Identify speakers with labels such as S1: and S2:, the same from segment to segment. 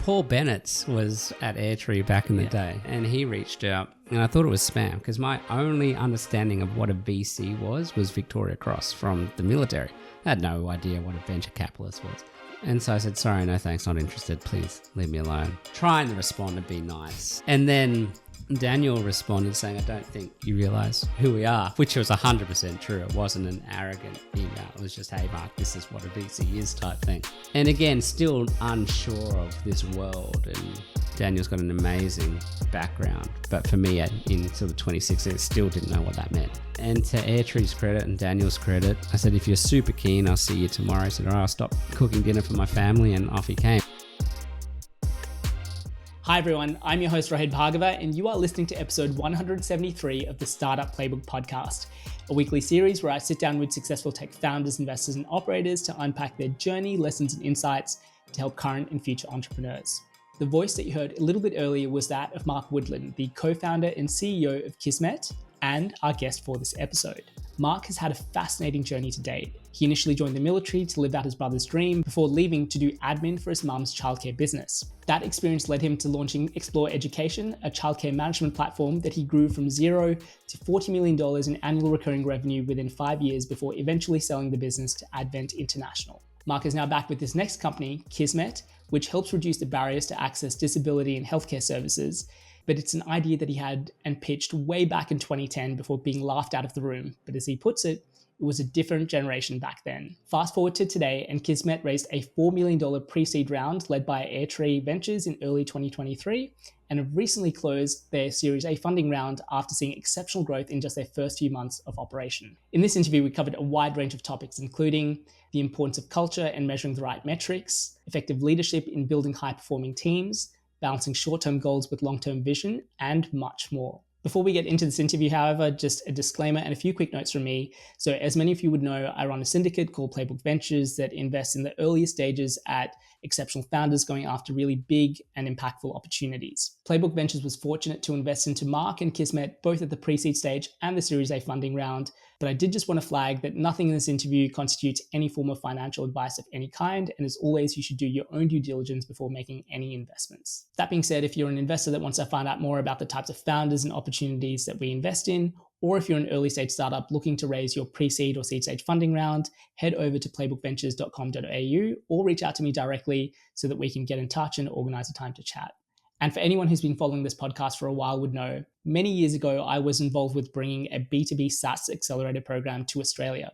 S1: Paul Bennett was at AirTree back in the day, and he reached out, and I thought it was spam because my only understanding of what a VC was Victoria Cross from the military. I had no idea what a venture capitalist was. And so I said, sorry, no thanks, not interested. Please leave me alone. Trying to respond and be nice. And then Daniel responded saying, I don't think you realize who we are, which was 100% true. It wasn't an arrogant email. It was just, hey, Mark, this is what a VC is type thing. And again, still unsure of this world. And Daniel's got an amazing background. But for me, in sort of 2016, I still didn't know what that meant. And to AirTree's credit and Daniel's credit, I said, if you're super keen, I'll see you tomorrow. He said, all right, I'll stop cooking dinner for my family, and off he came.
S2: Hi everyone, I'm your host Rohit Bhargava, and you are listening to episode 173 of the Startup Playbook podcast, a weekly series where I sit down with successful tech founders, investors, and operators to unpack their journey, lessons, and insights to help current and future entrepreneurs. The voice that you heard a little bit earlier was that of Mark Woodland, the co-founder and CEO of Kismet, and our guest for this episode. Mark has had a fascinating journey to date. He initially joined the military to live out his brother's dream before leaving to do admin for his mum's childcare business. That experience led him to launching Xplor Education, a childcare management platform that he grew from $0 to $40 million in annual recurring revenue within 5 years before eventually selling the business to Advent International. Mark is now back with his next company, Kismet, which helps reduce the barriers to access disability and healthcare services. But it's an idea that he had and pitched way back in 2010 before being laughed out of the room. But as he puts it, it was a different generation back then. Fast forward to today, and Kismet raised a $4 million pre-seed round led by AirTree Ventures in early 2023, and have recently closed their Series A funding round after seeing exceptional growth in just their first few months of operation. In this interview, we covered a wide range of topics, including the importance of culture and measuring the right metrics, effective leadership in building high-performing teams, balancing short-term goals with long-term vision, and much more. Before we get into this interview, however, just a disclaimer and a few quick notes from me. So as many of you would know, I run a syndicate called Playbook Ventures that invests in the earliest stages at exceptional founders going after really big and impactful opportunities. Playbook Ventures was fortunate to invest into Mark and Kismet both at the pre-seed stage and the Series A funding round, but I did just want to flag that nothing in this interview constitutes any form of financial advice of any kind, and as always, you should do your own due diligence before making any investments. That being said, if you're an investor that wants to find out more about the types of founders and opportunities that we invest in, or if you're an early stage startup looking to raise your pre-seed or seed stage funding round, head over to playbookventures.com.au or reach out to me directly so that we can get in touch and organize a time to chat. And for anyone who's been following this podcast for a while would know, many years ago, I was involved with bringing a B2B SaaS accelerator program to Australia.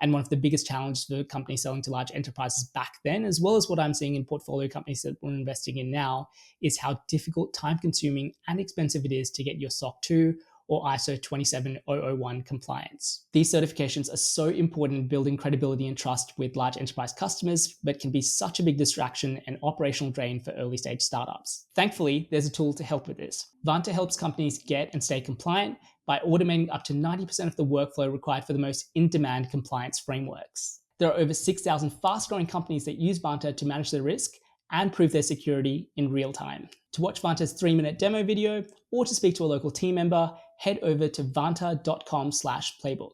S2: And one of the biggest challenges for companies selling to large enterprises back then, as well as what I'm seeing in portfolio companies that we're investing in now, is how difficult, time-consuming, and expensive it is to get your SOC 2 or ISO 27001 compliance. These certifications are so important in building credibility and trust with large enterprise customers, but can be such a big distraction and operational drain for early stage startups. Thankfully, there's a tool to help with this. Vanta helps companies get and stay compliant by automating up to 90% of the workflow required for the most in-demand compliance frameworks. There are over 6,000 fast-growing companies that use Vanta to manage their risk and prove their security in real time. To watch Vanta's 3-minute demo video or to speak to a local team member, head over to vanta.com/playbook.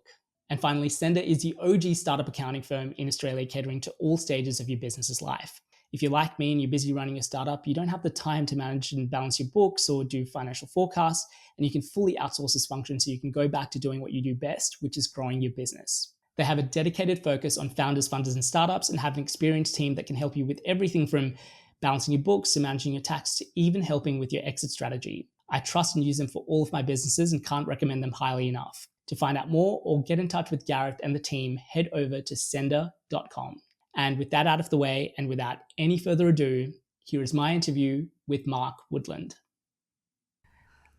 S2: And finally, Sender is the OG startup accounting firm in Australia catering to all stages of your business's life. If you're like me and you're busy running a startup, you don't have the time to manage and balance your books or do financial forecasts, and you can fully outsource this function so you can go back to doing what you do best, which is growing your business. They have a dedicated focus on founders, funders, and startups, and have an experienced team that can help you with everything from balancing your books to managing your tax to even helping with your exit strategy. I trust and use them for all of my businesses and can't recommend them highly enough. To find out more or get in touch with Gareth and the team, head over to sender.com. And with that out of the way, and without any further ado, here is my interview with Mark Woodland.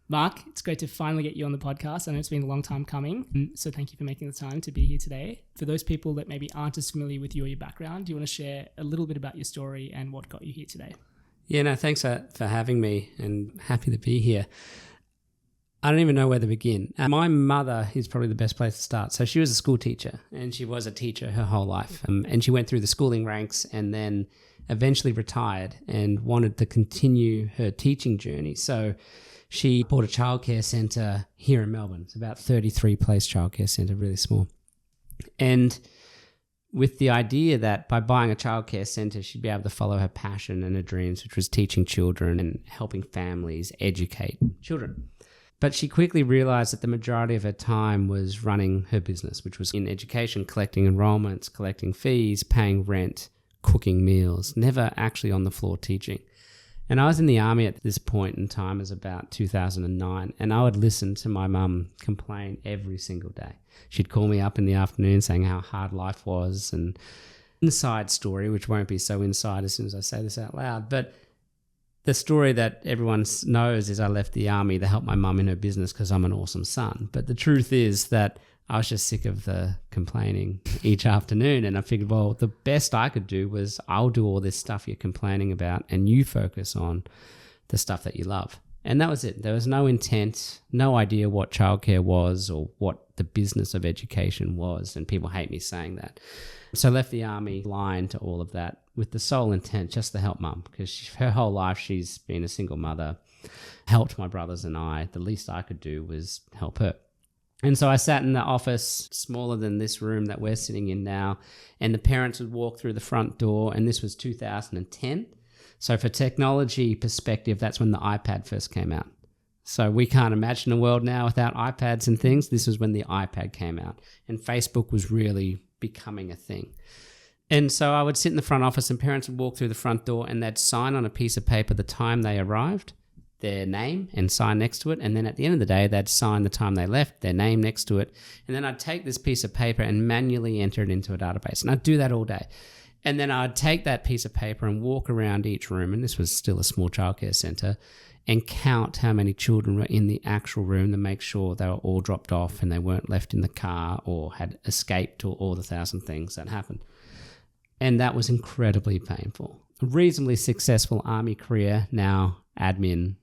S2: Mark, it's great to finally get you on the podcast. I know it's been a long time coming, so thank you for making the time to be here today. For those people that maybe aren't as familiar with you or your background, do you want to share a little bit about your story and what got you here today?
S1: Yeah, no, thanks for having me, and happy to be here. I don't even know where to begin. My mother is probably the best place to start. So she was a school teacher, and she was a teacher her whole life. And she went through the schooling ranks and then eventually retired and wanted to continue her teaching journey. So she bought a childcare centre here in Melbourne. It's about 33-place childcare centre, really small. And with the idea that by buying a childcare centre, she'd be able to follow her passion and her dreams, which was teaching children and helping families educate children. But she quickly realised that the majority of her time was running her business, which was in education, collecting enrolments, collecting fees, paying rent, cooking meals, never actually on the floor teaching. And I was in the army at this point in time, as about 2009, and I would listen to my mum complain every single day. She'd call me up in the afternoon saying how hard life was, and inside story, which won't be so inside as soon as I say this out loud, but the story that everyone knows is I left the army to help my mum in her business because I'm an awesome son. But the truth is that I was just sick of the complaining each afternoon, and I figured, well, the best I could do was I'll do all this stuff you're complaining about and you focus on the stuff that you love. And that was it. There was no intent, no idea what childcare was or what the business of education was, and people hate me saying that. So I left the army blind to all of that with the sole intent just to help mum, because her whole life she's been a single mother, helped my brothers and I. The least I could do was help her. And so I sat in the office smaller than this room that we're sitting in now, and the parents would walk through the front door, and this was 2010. So for technology perspective, that's when the iPad first came out. So we can't imagine a world now without iPads and things. This was when the iPad came out, and Facebook was really becoming a thing. And so I would sit in the front office, and parents would walk through the front door, and they'd sign on a piece of paper the time they arrived, their name, and sign next to it. And then at the end of the day, they'd sign the time they left, their name next to it. And then I'd take this piece of paper and manually enter it into a database. And I'd do that all day. And then I'd take that piece of paper and walk around each room, and this was still a small childcare centre, and count how many children were in the actual room to make sure they were all dropped off and they weren't left in the car or had escaped, or all the thousand things that happened. And that was incredibly painful. A reasonably successful army career, now admin,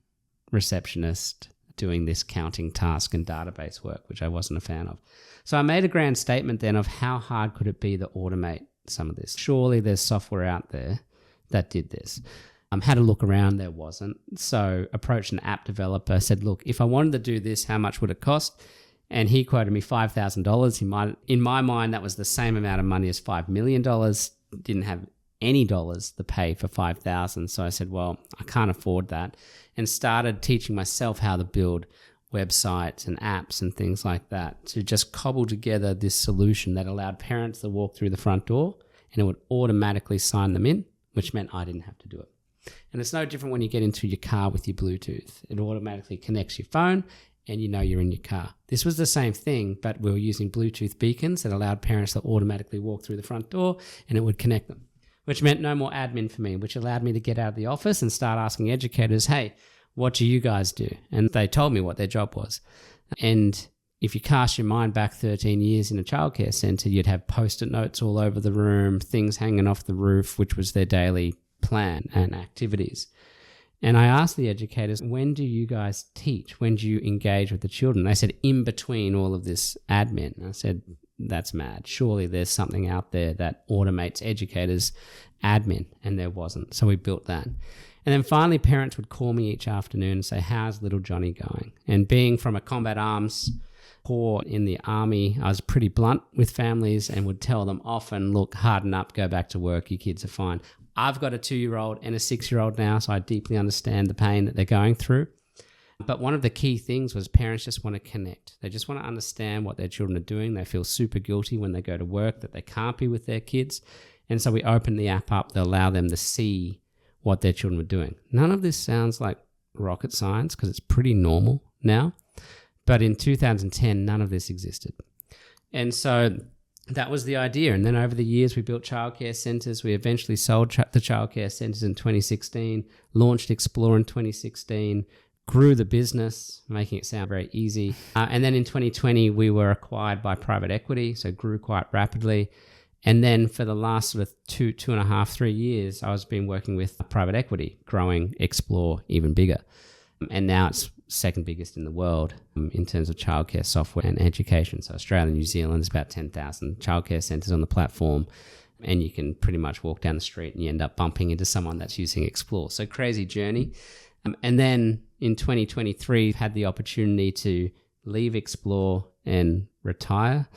S1: receptionist, doing this counting task and database work, which I wasn't a fan of. So I made a grand statement then of how hard could it be to automate some of this. Surely there's software out there that did this. Had a look around, there wasn't. So approached an app developer, said, look, if I wanted to do this, how much would it cost? And he quoted me $5,000. In my mind, that was the same amount of money as $5 million. Didn't have any dollars to pay for $5,000. So I said, well, I can't afford that, and started teaching myself how to build websites and apps and things like that to just cobble together this solution that allowed parents to walk through the front door and it would automatically sign them in, which meant I didn't have to do it. And it's no different when you get into your car with your Bluetooth. It automatically connects your phone and you know you're in your car. This was the same thing, but we were using Bluetooth beacons that allowed parents to automatically walk through the front door and it would connect them, which meant no more admin for me, which allowed me to get out of the office and start asking educators, hey, what do you guys do? And they told me what their job was. And if you cast your mind back 13 years in a childcare centre, you'd have Post-it notes all over the room, things hanging off the roof, which was their daily plan and activities. And I asked the educators, when do you guys teach? When do you engage with the children? They said, in between all of this admin. And I said, that's mad. Surely there's something out there that automates educators' admin, and there wasn't. So we built that. And then finally, parents would call me each afternoon and say, how's little Johnny going? And being from a combat arms corps in the army, I was pretty blunt with families and would tell them often, look, harden up, go back to work, your kids are fine. I've got a 2-year-old and a 6-year-old now, so I deeply understand the pain that they're going through. But one of the key things was parents just want to connect. They just want to understand what their children are doing. They feel super guilty when they go to work that they can't be with their kids. And so we opened the app up to allow them to see what their children were doing. None of this sounds like rocket science because it's pretty normal now. But in 2010, none of this existed. And so that was the idea. And then over the years, we built childcare centres. We eventually sold the childcare centres in 2016, launched Xplor in 2016, grew the business, making it sound very easy. And then in 2020, we were acquired by private equity, so grew quite rapidly. And then for the last sort of 2.5, 3 years, I was been working with private equity, growing Xplor even bigger. And now it's second biggest in the world in terms of childcare software and education. So Australia and New Zealand, there's about 10,000 childcare centres on the platform. And you can pretty much walk down the street and you end up bumping into someone that's using Xplor. So crazy journey. And then in 2023, had the opportunity to leave Xplor and retire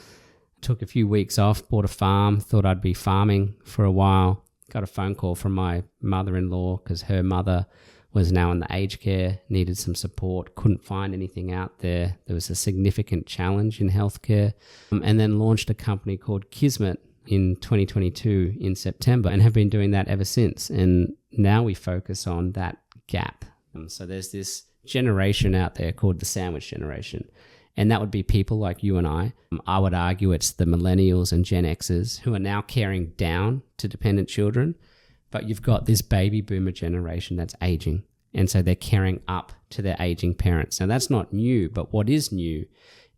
S1: took a few weeks off, bought a farm, thought I'd be farming for a while. Got a phone call from my mother-in-law because her mother was now in the aged care, needed some support, couldn't find anything out there. There was a significant challenge in healthcare, and then launched a company called Kismet in 2022 in September, and have been doing that ever since. And now we focus on that gap. So there's this generation out there called the sandwich generation. And that would be people like you and I. I would argue it's the millennials and Gen Xers who are now carrying down to dependent children. But you've got this baby boomer generation that's aging. And so they're carrying up to their aging parents. Now that's not new, but what is new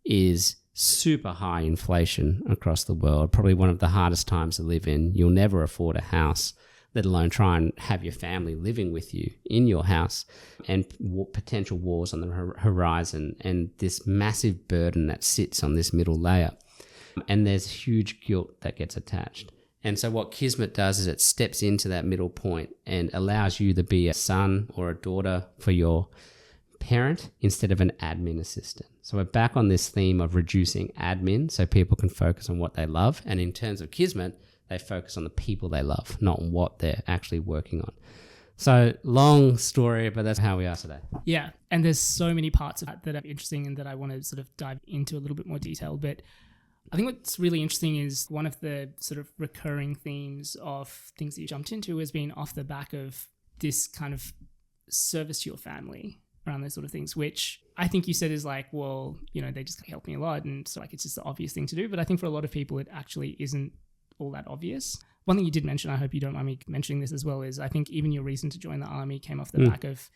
S1: is super high inflation across the world. Probably one of the hardest times to live in. You'll never afford a house, let alone try and have your family living with you in your house, and potential wars on the horizon, and this massive burden that sits on this middle layer. And there's huge guilt that gets attached. And so what Kismet does is it steps into that middle point and allows you to be a son or a daughter for your parent instead of an admin assistant. So we're back on this theme of reducing admin so people can focus on what they love. And in terms of Kismet, they focus on the people they love, not on what they're actually working on. So long story, but that's how we are today.
S2: Yeah. And there's so many parts of that are interesting and that I want to sort of dive into a little bit more detail. But I think what's really interesting is one of the sort of recurring themes of things that you jumped into has been off the back of this kind of service to your family around those sort of things, which I think you said is like, well, you know, they just help me a lot. And so like, it's just the obvious thing to do. But I think for a lot of people, it actually isn't all that obvious. One thing you did mention, I hope you don't mind me mentioning this as well, is I think even your reason to join the army came off the back of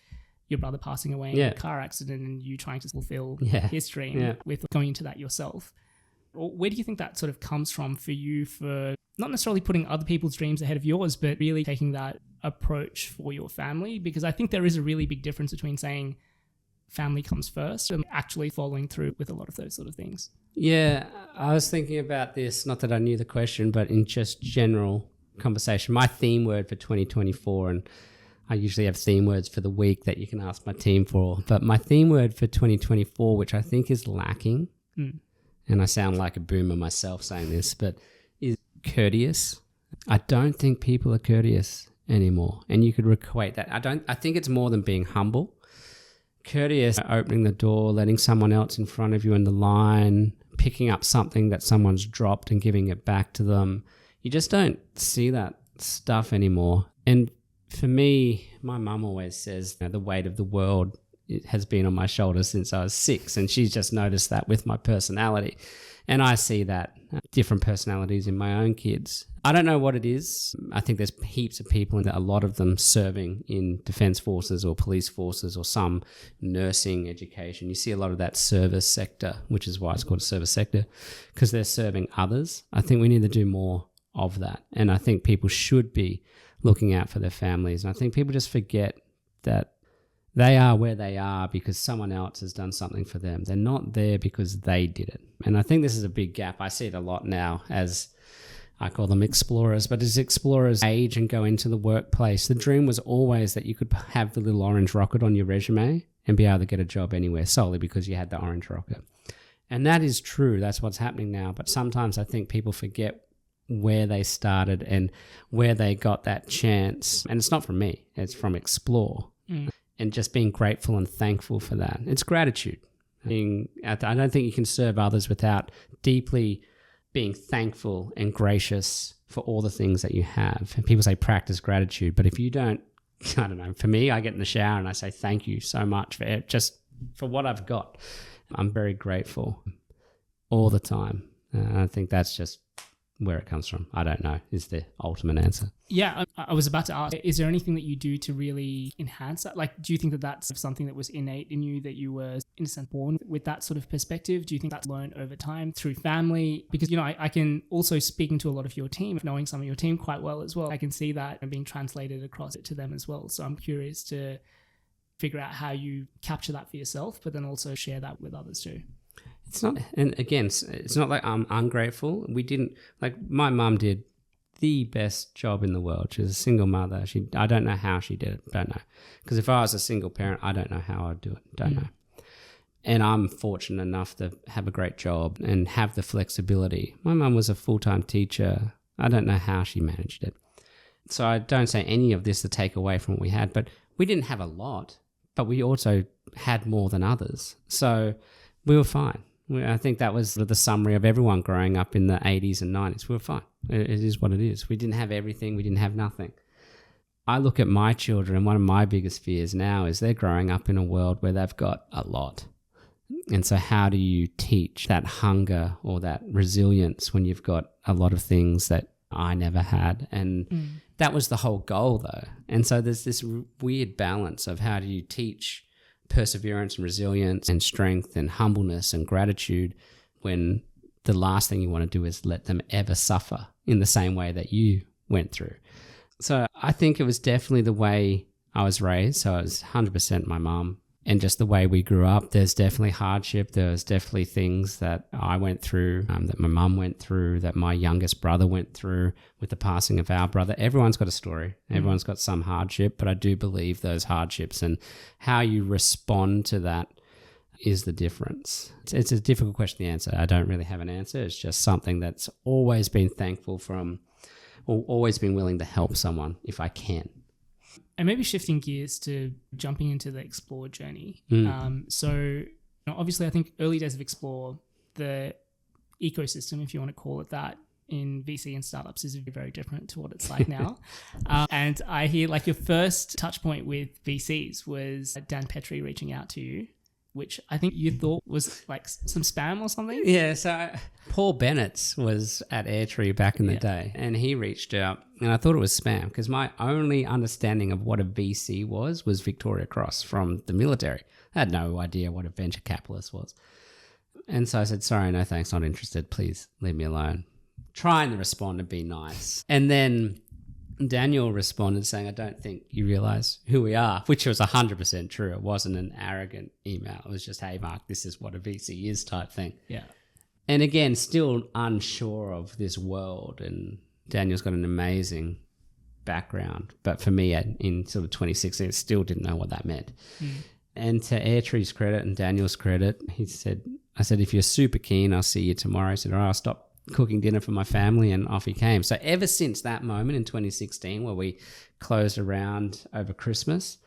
S2: your brother passing away in a car accident and you trying to fulfill his dream with going into that yourself. Where do you think that sort of comes from for you, for not necessarily putting other people's dreams ahead of yours, but really taking that approach for your family? Because I think there is a really big difference between saying family comes first and actually following through with a lot of those sort of things.
S1: Yeah, I was thinking about this, not that I knew the question, but in just general conversation. My theme word for 2024, and I usually have theme words for the week that you can ask my team for, but my theme word for 2024, which I think is lacking, and I sound like a boomer myself saying this, but is courteous. I don't think people are courteous anymore, and you could equate that. I think it's more than being humble. Courteous, opening the door, letting someone else in front of you in the line, picking up something that someone's dropped and giving it back to them. You just don't see that stuff anymore. And for me, my mum always says, you know, the weight of the world has been on my shoulders since I was 6, and she's just noticed that with my personality. And I see that different personalities in my own kids. I don't know what it is. I think there's heaps of people, and a lot of them serving in defense forces or police forces or some nursing education. You see a lot of that service sector, which is why it's called a service sector, because they're serving others. I think we need to do more of that. And I think people should be looking out for their families. And I think people just forget that they are where they are because someone else has done something for them. They're not there because they did it. And I think this is a big gap. I see it a lot now as I call them explorers, but as explorers age and go into the workplace, the dream was always that you could have the little orange rocket on your resume and be able to get a job anywhere solely because you had the orange rocket. And that is true. That's what's happening now. But sometimes I think people forget where they started and where they got that chance. And it's not from me. It's from Xplor. And just being grateful and thankful for that. It's gratitude. I don't think you can serve others without deeply being thankful and gracious for all the things that you have. And people say practice gratitude, but if you don't, I don't know, for me, I get in the shower and I say thank you so much for it, just for what I've got. I'm very grateful all the time. I think that's just where it comes from. I don't know is the ultimate answer.
S2: Yeah, I was about to ask, is there anything that you do to really enhance that? Like, do you think that that's something that was innate in you, that you were, in a sense, born with that sort of perspective? Do you think that's learned over time through family? Because, you know, I can also, speaking to a lot of your team, knowing some of your team quite well as well, I can see that being translated across it to them as well. So I'm curious to figure out how you capture that for yourself, but then also share that with others too.
S1: It's not, and again, it's not like I'm ungrateful. We didn't, like my mum did the best job in the world. She was a single mother. I don't know how she did it. Don't know. Because if I was a single parent, I don't know how I'd do it. Don't know. And I'm fortunate enough to have a great job and have the flexibility. My mum was a full-time teacher. I don't know how she managed it. So I don't say any of this to take away from what we had, but we didn't have a lot, but we also had more than others. So we were fine. I think that was the summary of everyone growing up in the 80s and 90s. We were fine. It is what it is. We didn't have everything. We didn't have nothing. I look at my children, and one of my biggest fears now is they're growing up in a world where they've got a lot. And so how do you teach that hunger or that resilience when you've got a lot of things that I never had? And that was the whole goal, though. And so there's this weird balance of how do you teach perseverance and resilience and strength and humbleness and gratitude when the last thing you want to do is let them ever suffer in the same way that you went through. So I think it was definitely the way I was raised. So it was 100% my mum. And just the way we grew up, there's definitely hardship. There was definitely things that I went through, that my mum went through, that my youngest brother went through with the passing of our brother. Everyone's got a story. Everyone's got some hardship, but I do believe those hardships and how you respond to that is the difference. It's a difficult question to answer. I don't really have an answer. It's just something that's always been thankful from, or always been willing to help someone if I can.
S2: And maybe shifting gears to jumping into the Xplor journey. So obviously I think early days of Xplor, the ecosystem, if you want to call it that, in VC and startups is very different to what it's like now. And I hear like your first touch point with VCs was Dan Petrie reaching out to you, which I think you thought was like some spam or something.
S1: Yeah, so Paul Bennett was at AirTree back in the day, and he reached out, and I thought it was spam because my only understanding of what a VC was Victoria Cross from the military. I had no idea what a venture capitalist was. And so I said, sorry, no thanks, not interested. Please leave me alone. Trying to respond and be nice. And then Daniel responded saying, I don't think you realize who we are, which was 100% true. It wasn't an arrogant email. It was just, hey, Mark, this is what a VC is type thing.
S2: Yeah.
S1: And again, still unsure of this world. And Daniel's got an amazing background. But for me, in sort of 2016, I still didn't know what that meant. And to AirTree's credit and Daniel's credit, I said, if you're super keen, I'll see you tomorrow. He said, all right, I'll stop cooking dinner for my family, and off he came. So ever since that moment in 2016 where we closed a round over Christmas,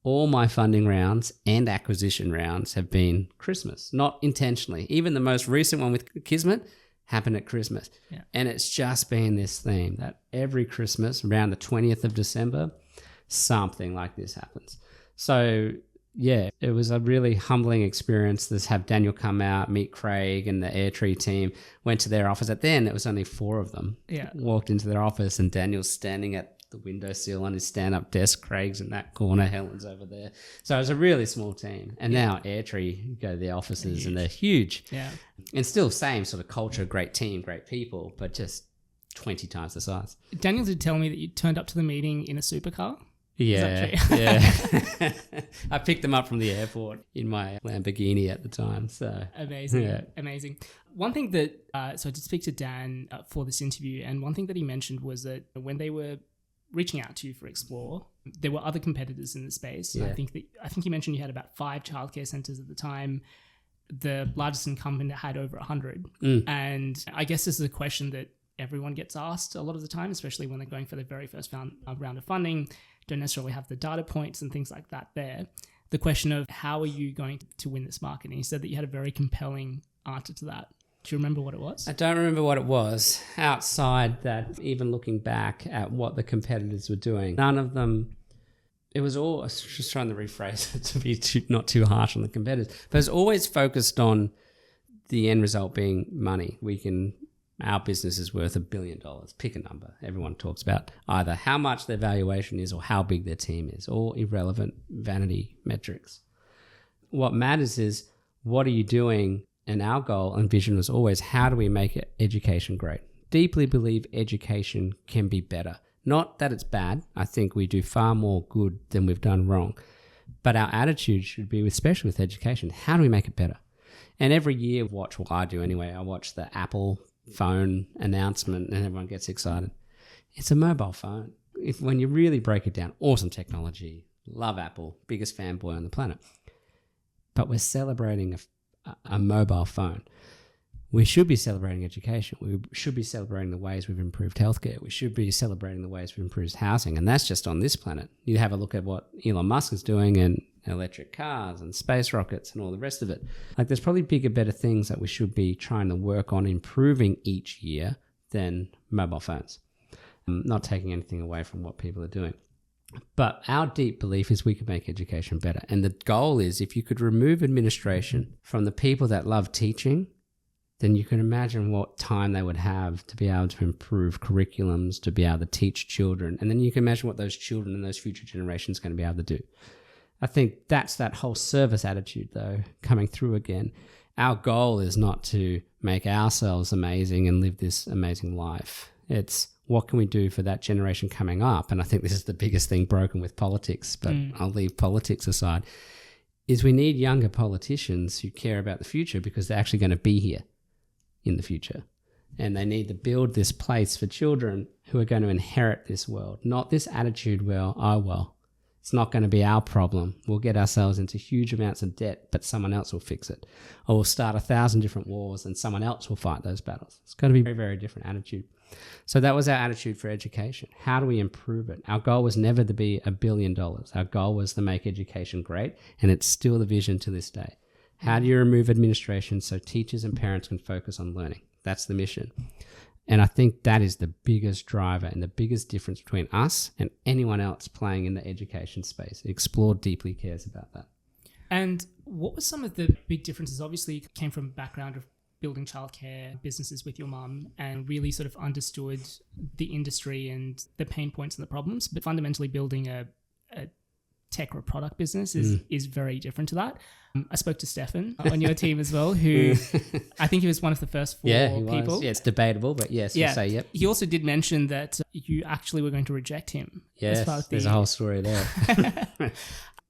S1: all my funding rounds and acquisition rounds have been Christmas, not intentionally. Even the most recent one with Kismet happened at Christmas. Yeah. And it's just been this theme that every Christmas around the 20th of December, something like this happens. So yeah, it was a really humbling experience to have Daniel come out, meet Craig and the AirTree team, went to their office. At then, it was only 4 of them. Yeah. Walked into their office and Daniel's standing at the windowsill on his stand-up desk. Craig's in that corner. Helen's over there. So it was a really small team. And now AirTree, you go to the offices and they're huge. Yeah. And still same sort of culture, great team, great people, but just 20 times the size.
S2: Daniel did tell me that you turned up to the meeting in a supercar.
S1: Yeah, I picked them up from the airport in my Lamborghini at the time. So
S2: amazing. One thing that so I did speak to Dan for this interview, and one thing that he mentioned was that when they were reaching out to you for Xplor, there were other competitors in the space. Yeah. I think he mentioned you had about 5 childcare centers at the time. The largest incumbent had over 100, and I guess this is a question that everyone gets asked a lot of the time, especially when they're going for their very first round of funding. Don't necessarily have the data points and things like that there. The question of how are you going to win this market? And he said that you had a very compelling answer to that. Do you remember what it was?
S1: I don't remember what it was. Outside that, even looking back at what the competitors were doing, none of them, it was all, I was just trying to rephrase it to be not too harsh on the competitors, but it's always focused on the end result being money. Our business is worth $1 billion. Pick a number. Everyone talks about either how much their valuation is or how big their team is. All irrelevant vanity metrics. What matters is what are you doing? And our goal and vision was always how do we make education great? Deeply believe education can be better. Not that it's bad. I think we do far more good than we've done wrong. But our attitude should be, especially with education, how do we make it better? And every year, I do anyway, I watch the Apple phone announcement and everyone gets excited. It's a mobile phone. When you really break it down, awesome technology, love Apple, biggest fanboy on the planet. but we're celebrating a mobile phone. We should be celebrating education. We should be celebrating the ways we've improved healthcare. We should be celebrating the ways we've improved housing. And that's just on this planet. You have a look at what Elon Musk is doing and electric cars and space rockets and all the rest of it. Like, there's probably bigger, better things that we should be trying to work on improving each year than mobile phones. I'm not taking anything away from what people are doing. But our deep belief is we could make education better. And the goal is, if you could remove administration from the people that love teaching, then you can imagine what time they would have to be able to improve curriculums, to be able to teach children. And then you can imagine what those children and those future generations are going to be able to do. I think that's that whole service attitude, though, coming through again. Our goal is not to make ourselves amazing and live this amazing life. It's what can we do for that generation coming up? And I think this is the biggest thing broken with politics, but I'll leave politics aside, is we need younger politicians who care about the future, because they're actually going to be here in the future. And they need to build this place for children who are going to inherit this world, not this attitude where, oh, well, it's not going to be our problem. We'll get ourselves into huge amounts of debt, but someone else will fix it. Or we'll start 1,000 different wars and someone else will fight those battles. It's got to be a very, very different attitude. So that was our attitude for education. How do we improve it? Our goal was never to be $1 billion. Our goal was to make education great, and it's still the vision to this day. How do you remove administration so teachers and parents can focus on learning? That's the mission. And I think that is the biggest driver and the biggest difference between us and anyone else playing in the education space. Xplor deeply cares about that.
S2: And what were some of the big differences? Obviously, you came from a background of building childcare businesses with your mum and really sort of understood the industry and the pain points and the problems, but fundamentally building a tech or a product business is very different to that. I spoke to Stefan on your team as well, who I think he was one of the first four people.
S1: Yeah, it's debatable, but yes, we'll say yep.
S2: He also did mention that you actually were going to reject him.
S1: Yes, there's a whole story there.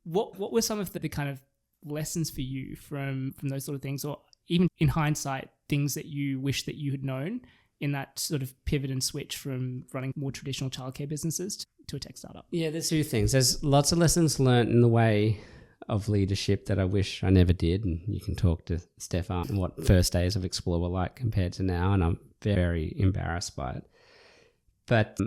S2: What were some of the kind of lessons for you from those sort of things, or even in hindsight, things that you wish that you had known in that sort of pivot and switch from running more traditional childcare businesses to a tech startup?
S1: Yeah, there's two things. There's lots of lessons learned in the way of leadership that I wish I never did. And you can talk to Stefan and what first days of Xplor were like compared to now. And I'm very embarrassed by it. But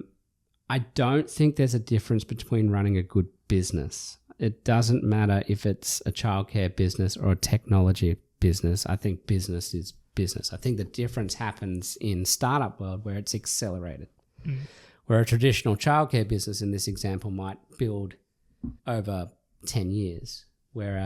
S1: I don't think there's a difference between running a good business. It doesn't matter if it's a childcare business or a technology business. I think business is business. I think the difference happens in startup world where it's accelerated. Where a traditional childcare business in this example might build over 10 years, where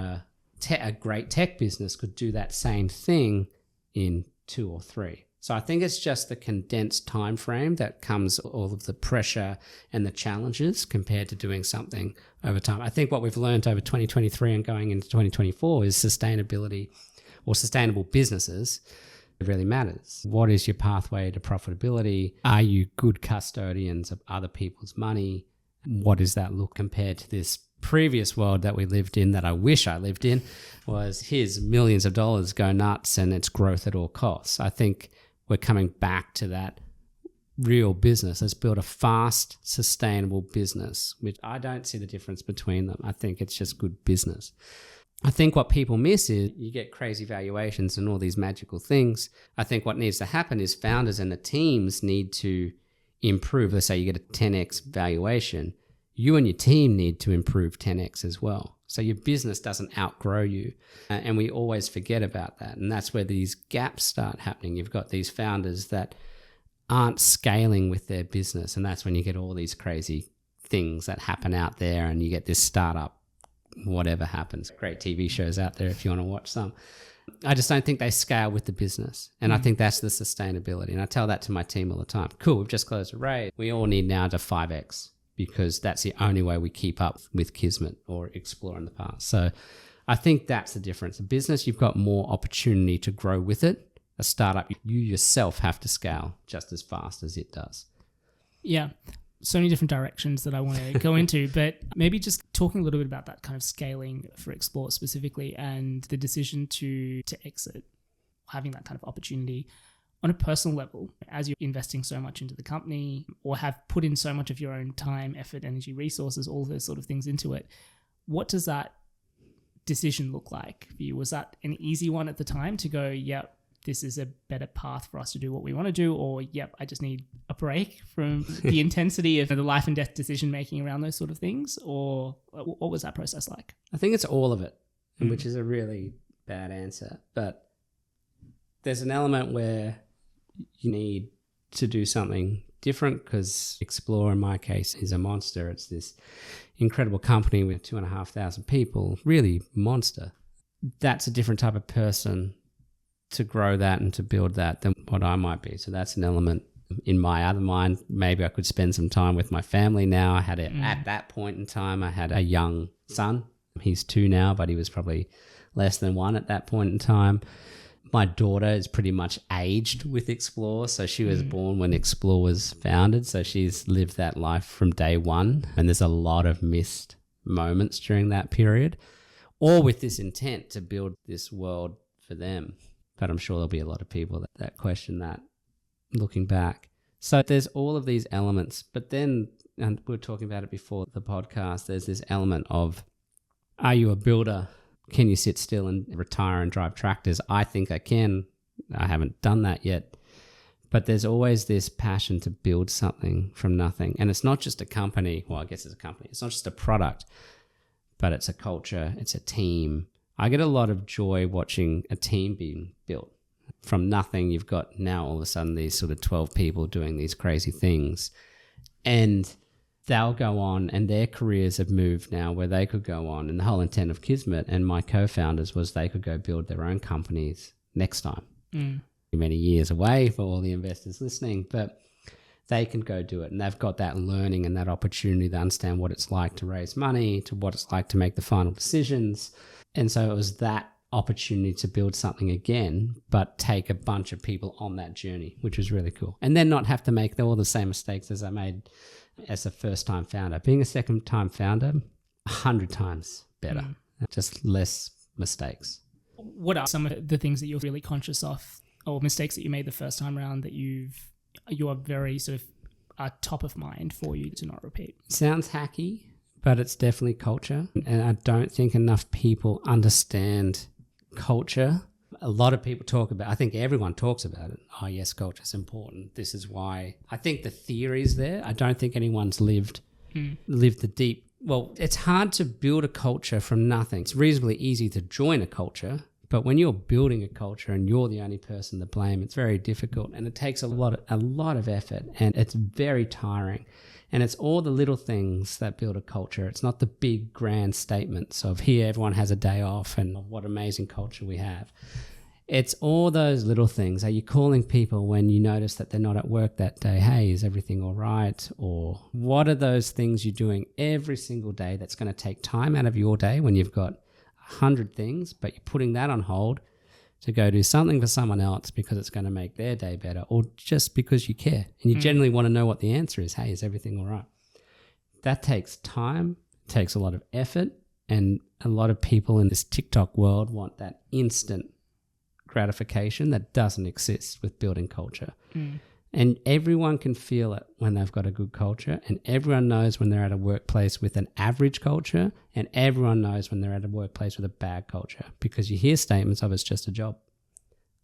S1: a great tech business could do that same thing in 2 or 3. So I think it's just the condensed time frame that comes all of the pressure and the challenges compared to doing something over time. I think what we've learned over 2023 and going into 2024 is sustainability or sustainable businesses. It really matters. What is your pathway to profitability? Are you good custodians of other people's money? What does that look compared to this previous world that we lived in, that I wish I lived in, was here's millions of dollars, go nuts, and it's growth at all costs. I think we're coming back to that real business. Let's build a fast, sustainable business, which I don't see the difference between them. I think it's just good business. I think what people miss is you get crazy valuations and all these magical things. I think what needs to happen is founders and the teams need to improve. Let's say you get a 10x valuation. You and your team need to improve 10x as well. So your business doesn't outgrow you. And we always forget about that. And that's where these gaps start happening. You've got these founders that aren't scaling with their business. And that's when you get all these crazy things that happen out there and you get this startup, whatever happens. Great TV shows out there if you want to watch some. I just don't think they scale with the business. And I think that's the sustainability. And I tell that to my team all the time. Cool, we've just closed a raise. We all need now to 5x because that's the only way we keep up with Kismet or Xplor in the past. So I think that's the difference. A business, you've got more opportunity to grow with it. A startup, you yourself have to scale just as fast as it does.
S2: Yeah. So many different directions that I want to go into, but maybe just talking a little bit about that kind of scaling for Xplor specifically and the decision to exit, having that kind of opportunity on a personal level, as you're investing so much into the company or have put in so much of your own time, effort, energy, resources, all those sort of things into it. What does that decision look like for you? Was that an easy one at the time to go, yep, this is a better path for us to do what we want to do, or yep, I just need a break from the intensity of the life and death decision making around those sort of things? Or what was that process like?
S1: I think it's all of it, which is a really bad answer. But there's an element where you need to do something different, because Xplor, in my case, is a monster. It's this incredible company with 2,500 people, really monster. That's a different type of person to grow that and to build that than what I might be. So that's an element. In my other mind, maybe I could spend some time with my family now. I had at that point in time, I had a young son. He's 2 now, but he was probably less than 1 at that point in time. My daughter is pretty much aged with Xplor. So she was born when Xplor was founded. So she's lived that life from day one. And there's a lot of missed moments during that period, all with this intent to build this world for them. But I'm sure there'll be a lot of people that question that looking back. So there's all of these elements. But then, and we were talking about it before the podcast, there's this element of, are you a builder? Can you sit still and retire and drive tractors? I think I can. I haven't done that yet. But there's always this passion to build something from nothing. And it's not just a company. Well, I guess it's a company. It's not just a product, but it's a culture. It's a team. I get a lot of joy watching a team being built. From nothing, you've got now all of a sudden these sort of 12 people doing these crazy things. And they'll go on, and their careers have moved now where they could go on. And the whole intent of Kismet and my co-founders was they could go build their own companies next time. Many years away for all the investors listening, but they can go do it. And they've got that learning and that opportunity to understand what it's like to raise money, to what it's like to make the final decisions. And so it was that opportunity to build something again, but take a bunch of people on that journey, which was really cool. And then not have to make all the same mistakes as I made as a first-time founder. Being a second-time founder, 100 times better. Just less mistakes.
S2: What are some of the things that you're really conscious of, or mistakes that you made the first time around that you are very sort of top of mind for you to not repeat?
S1: Sounds hacky, but it's definitely culture. And I don't think enough people understand culture. A lot of people talk about, I think everyone talks about it. Oh yes, culture is important. This is why. I think the theory's there. I don't think anyone's lived the deep. Well, it's hard to build a culture from nothing. It's reasonably easy to join a culture, but when you're building a culture and you're the only person to blame, it's very difficult, and it takes a lot of effort, and it's very tiring. And it's all the little things that build a culture. It's not the big grand statements of here everyone has a day off and what amazing culture we have. It's all those little things. Are you calling people when you notice that they're not at work that day? Hey, is everything all right? Or what are those things you're doing every single day that's going to take time out of your day when you've got 100 things, but you're putting that on hold to go do something for someone else because it's going to make their day better, or just because you care and you generally want to know what the answer is. Hey, is everything all right? That takes time, takes a lot of effort, and a lot of people in this TikTok world want that instant gratification that doesn't exist with building culture. And everyone can feel it when they've got a good culture, and everyone knows when they're at a workplace with an average culture, and everyone knows when they're at a workplace with a bad culture, because you hear statements of it's just a job.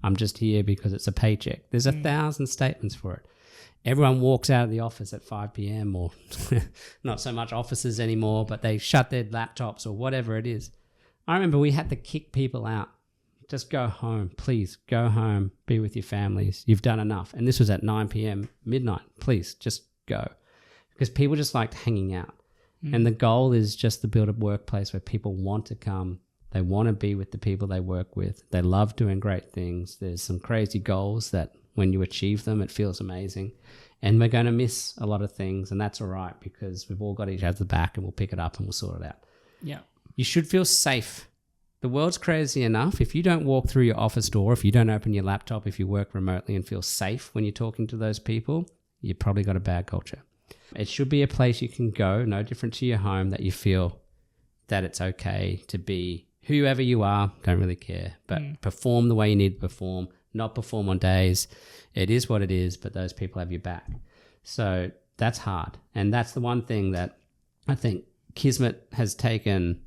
S1: I'm just here because it's a paycheck. There's 1,000 statements for it. Everyone walks out of the office at 5 p.m. or not so much offices anymore, but they shut their laptops or whatever it is. I remember we had to kick people out. Just go home, please. Go home, be with your families. You've done enough. And this was at 9 p.m, midnight. Please, just go. Because people just liked hanging out. And the goal is just to build a workplace where people want to come. They want to be with the people they work with. They love doing great things. There's some crazy goals that when you achieve them, it feels amazing. And we're going to miss a lot of things. And that's all right, because we've all got each other's back, and we'll pick it up and we'll sort it out.
S2: Yeah.
S1: You should feel safe. The world's crazy enough. If you don't walk through your office door, if you don't open your laptop, if you work remotely and feel safe when you're talking to those people, you've probably got a bad culture. It should be a place you can go, no different to your home, that you feel that it's okay to be whoever you are, don't really care, but perform the way you need to perform, not perform on days. It is what it is, but those people have your back. So that's hard. And that's the one thing that I think Kismet has taken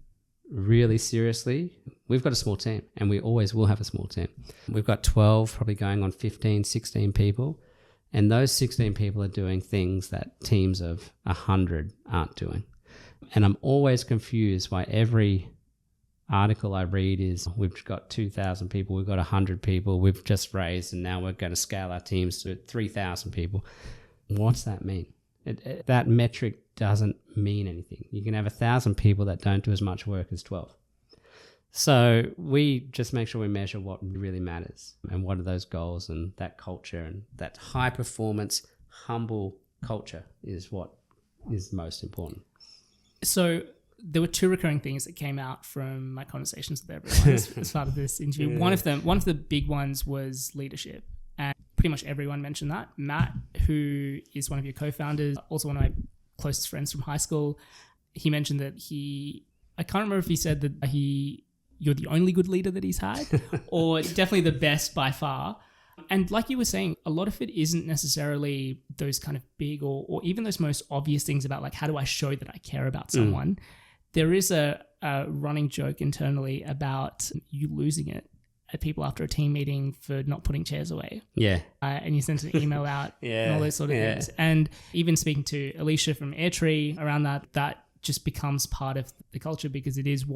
S1: really seriously, we've got a small team, and we always will have a small team. We've got 12, probably going on 15, 16 people. And those 16 people are doing things that teams of 100 aren't doing. And I'm always confused why every article I read is, we've got 2,000 people, we've got 100 people, we've just raised, and now we're going to scale our teams to 3,000 people. What's that mean? That metric doesn't mean anything. You can have 1,000 people that don't do as much work as 12. So we just make sure we measure what really matters and what are those goals, and that culture, and that high performance, humble culture is what is most important.
S2: So there were two recurring things that came out from my conversations with everyone as part of this interview. Yeah. One of the big ones was leadership. And pretty much everyone mentioned that. Matt, who is one of your co-founders, also one of my closest friends from high school, he mentioned that I can't remember if he said that you're the only good leader that he's had, or definitely the best by far. And like you were saying, a lot of it isn't necessarily those kind of big or even those most obvious things about like, how do I show that I care about someone? There is a running joke internally about you losing it at people after a team meeting for not putting chairs away. Yeah. And you sent an email out and all those sort of things. And even speaking to Alicia from AirTree around that just becomes part of the culture, because it is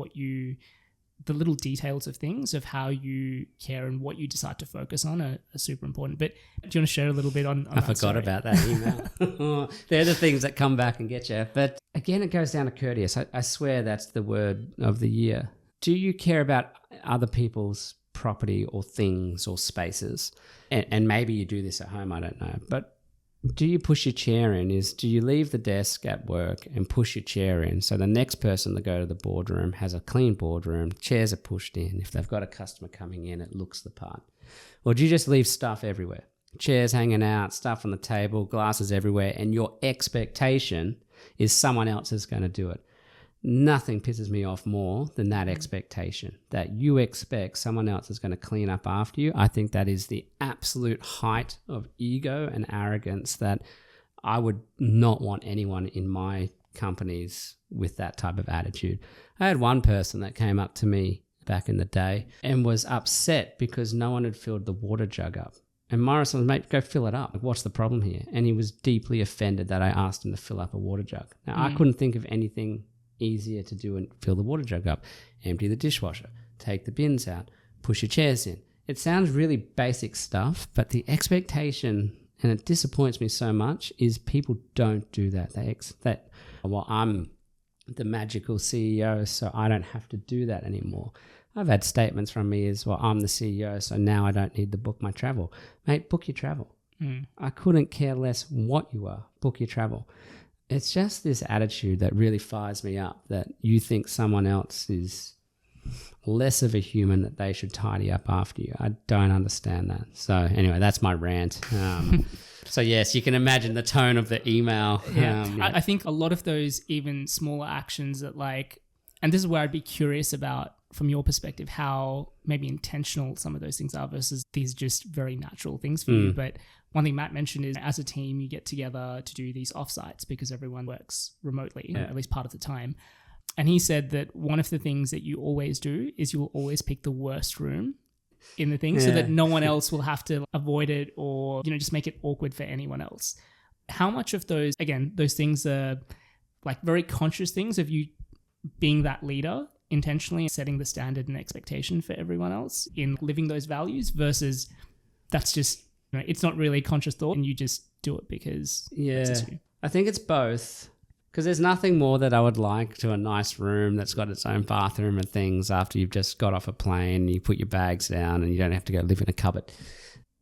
S2: the little details of things, of how you care and what you decide to focus on are super important. But do you want to share a little bit on
S1: I forgot about that email. They're the things that come back and get you. But again, it goes down to courteous. I swear that's the word of the year. Do you care about other people's property or things or spaces? And maybe you do this at home, I don't know. But do you push your chair in? Do you leave the desk at work and push your chair in so the next person to go to the boardroom has a clean boardroom, chairs are pushed in. If they've got a customer coming in, it looks the part. Or do you just leave stuff everywhere? Chairs hanging out, stuff on the table, glasses everywhere, and your expectation is someone else is going to do it. Nothing pisses me off more than that expectation, that you expect someone else is going to clean up after you. I think that is the absolute height of ego and arrogance that I would not want anyone in my companies with that type of attitude. I had one person that came up to me back in the day and was upset because no one had filled the water jug up. And Morris was, mate, go fill it up. Like, what's the problem here? And he was deeply offended that I asked him to fill up a water jug. Now, I couldn't think of anything easier to do and fill the water jug up, empty the dishwasher, take the bins out, push your chairs in. It sounds really basic stuff, but the expectation, and it disappoints me so much, is people don't do that. I'm the magical CEO, so I don't have to do that anymore. I've had statements from me as, well, I'm the CEO, so now I don't need to book my travel. Mate, book your travel. I couldn't care less what you are. Book your travel. It's just this attitude that really fires me up, that you think someone else is less of a human, that they should tidy up after you. I don't understand that. So anyway, that's my rant. So yes, you can imagine the tone of the email.
S2: I think a lot of those even smaller actions that and this is where I'd be curious about, from your perspective, how maybe intentional some of those things are versus these just very natural things for you. But one thing Matt mentioned is, as a team, you get together to do these offsites because everyone works remotely, at least part of the time. And he said that one of the things that you always do is you will always pick the worst room in the thing so that no one else will have to avoid it or, just make it awkward for anyone else. How much of those things are very conscious things of you being that leader, intentionally setting the standard and expectation for everyone else in living those values, versus that's just, it's not really conscious thought and you just do it because it's just you?
S1: I think it's both, because there's nothing more that I would like to a nice room that's got its own bathroom and things after you've just got off a plane, you put your bags down and you don't have to go live in a cupboard.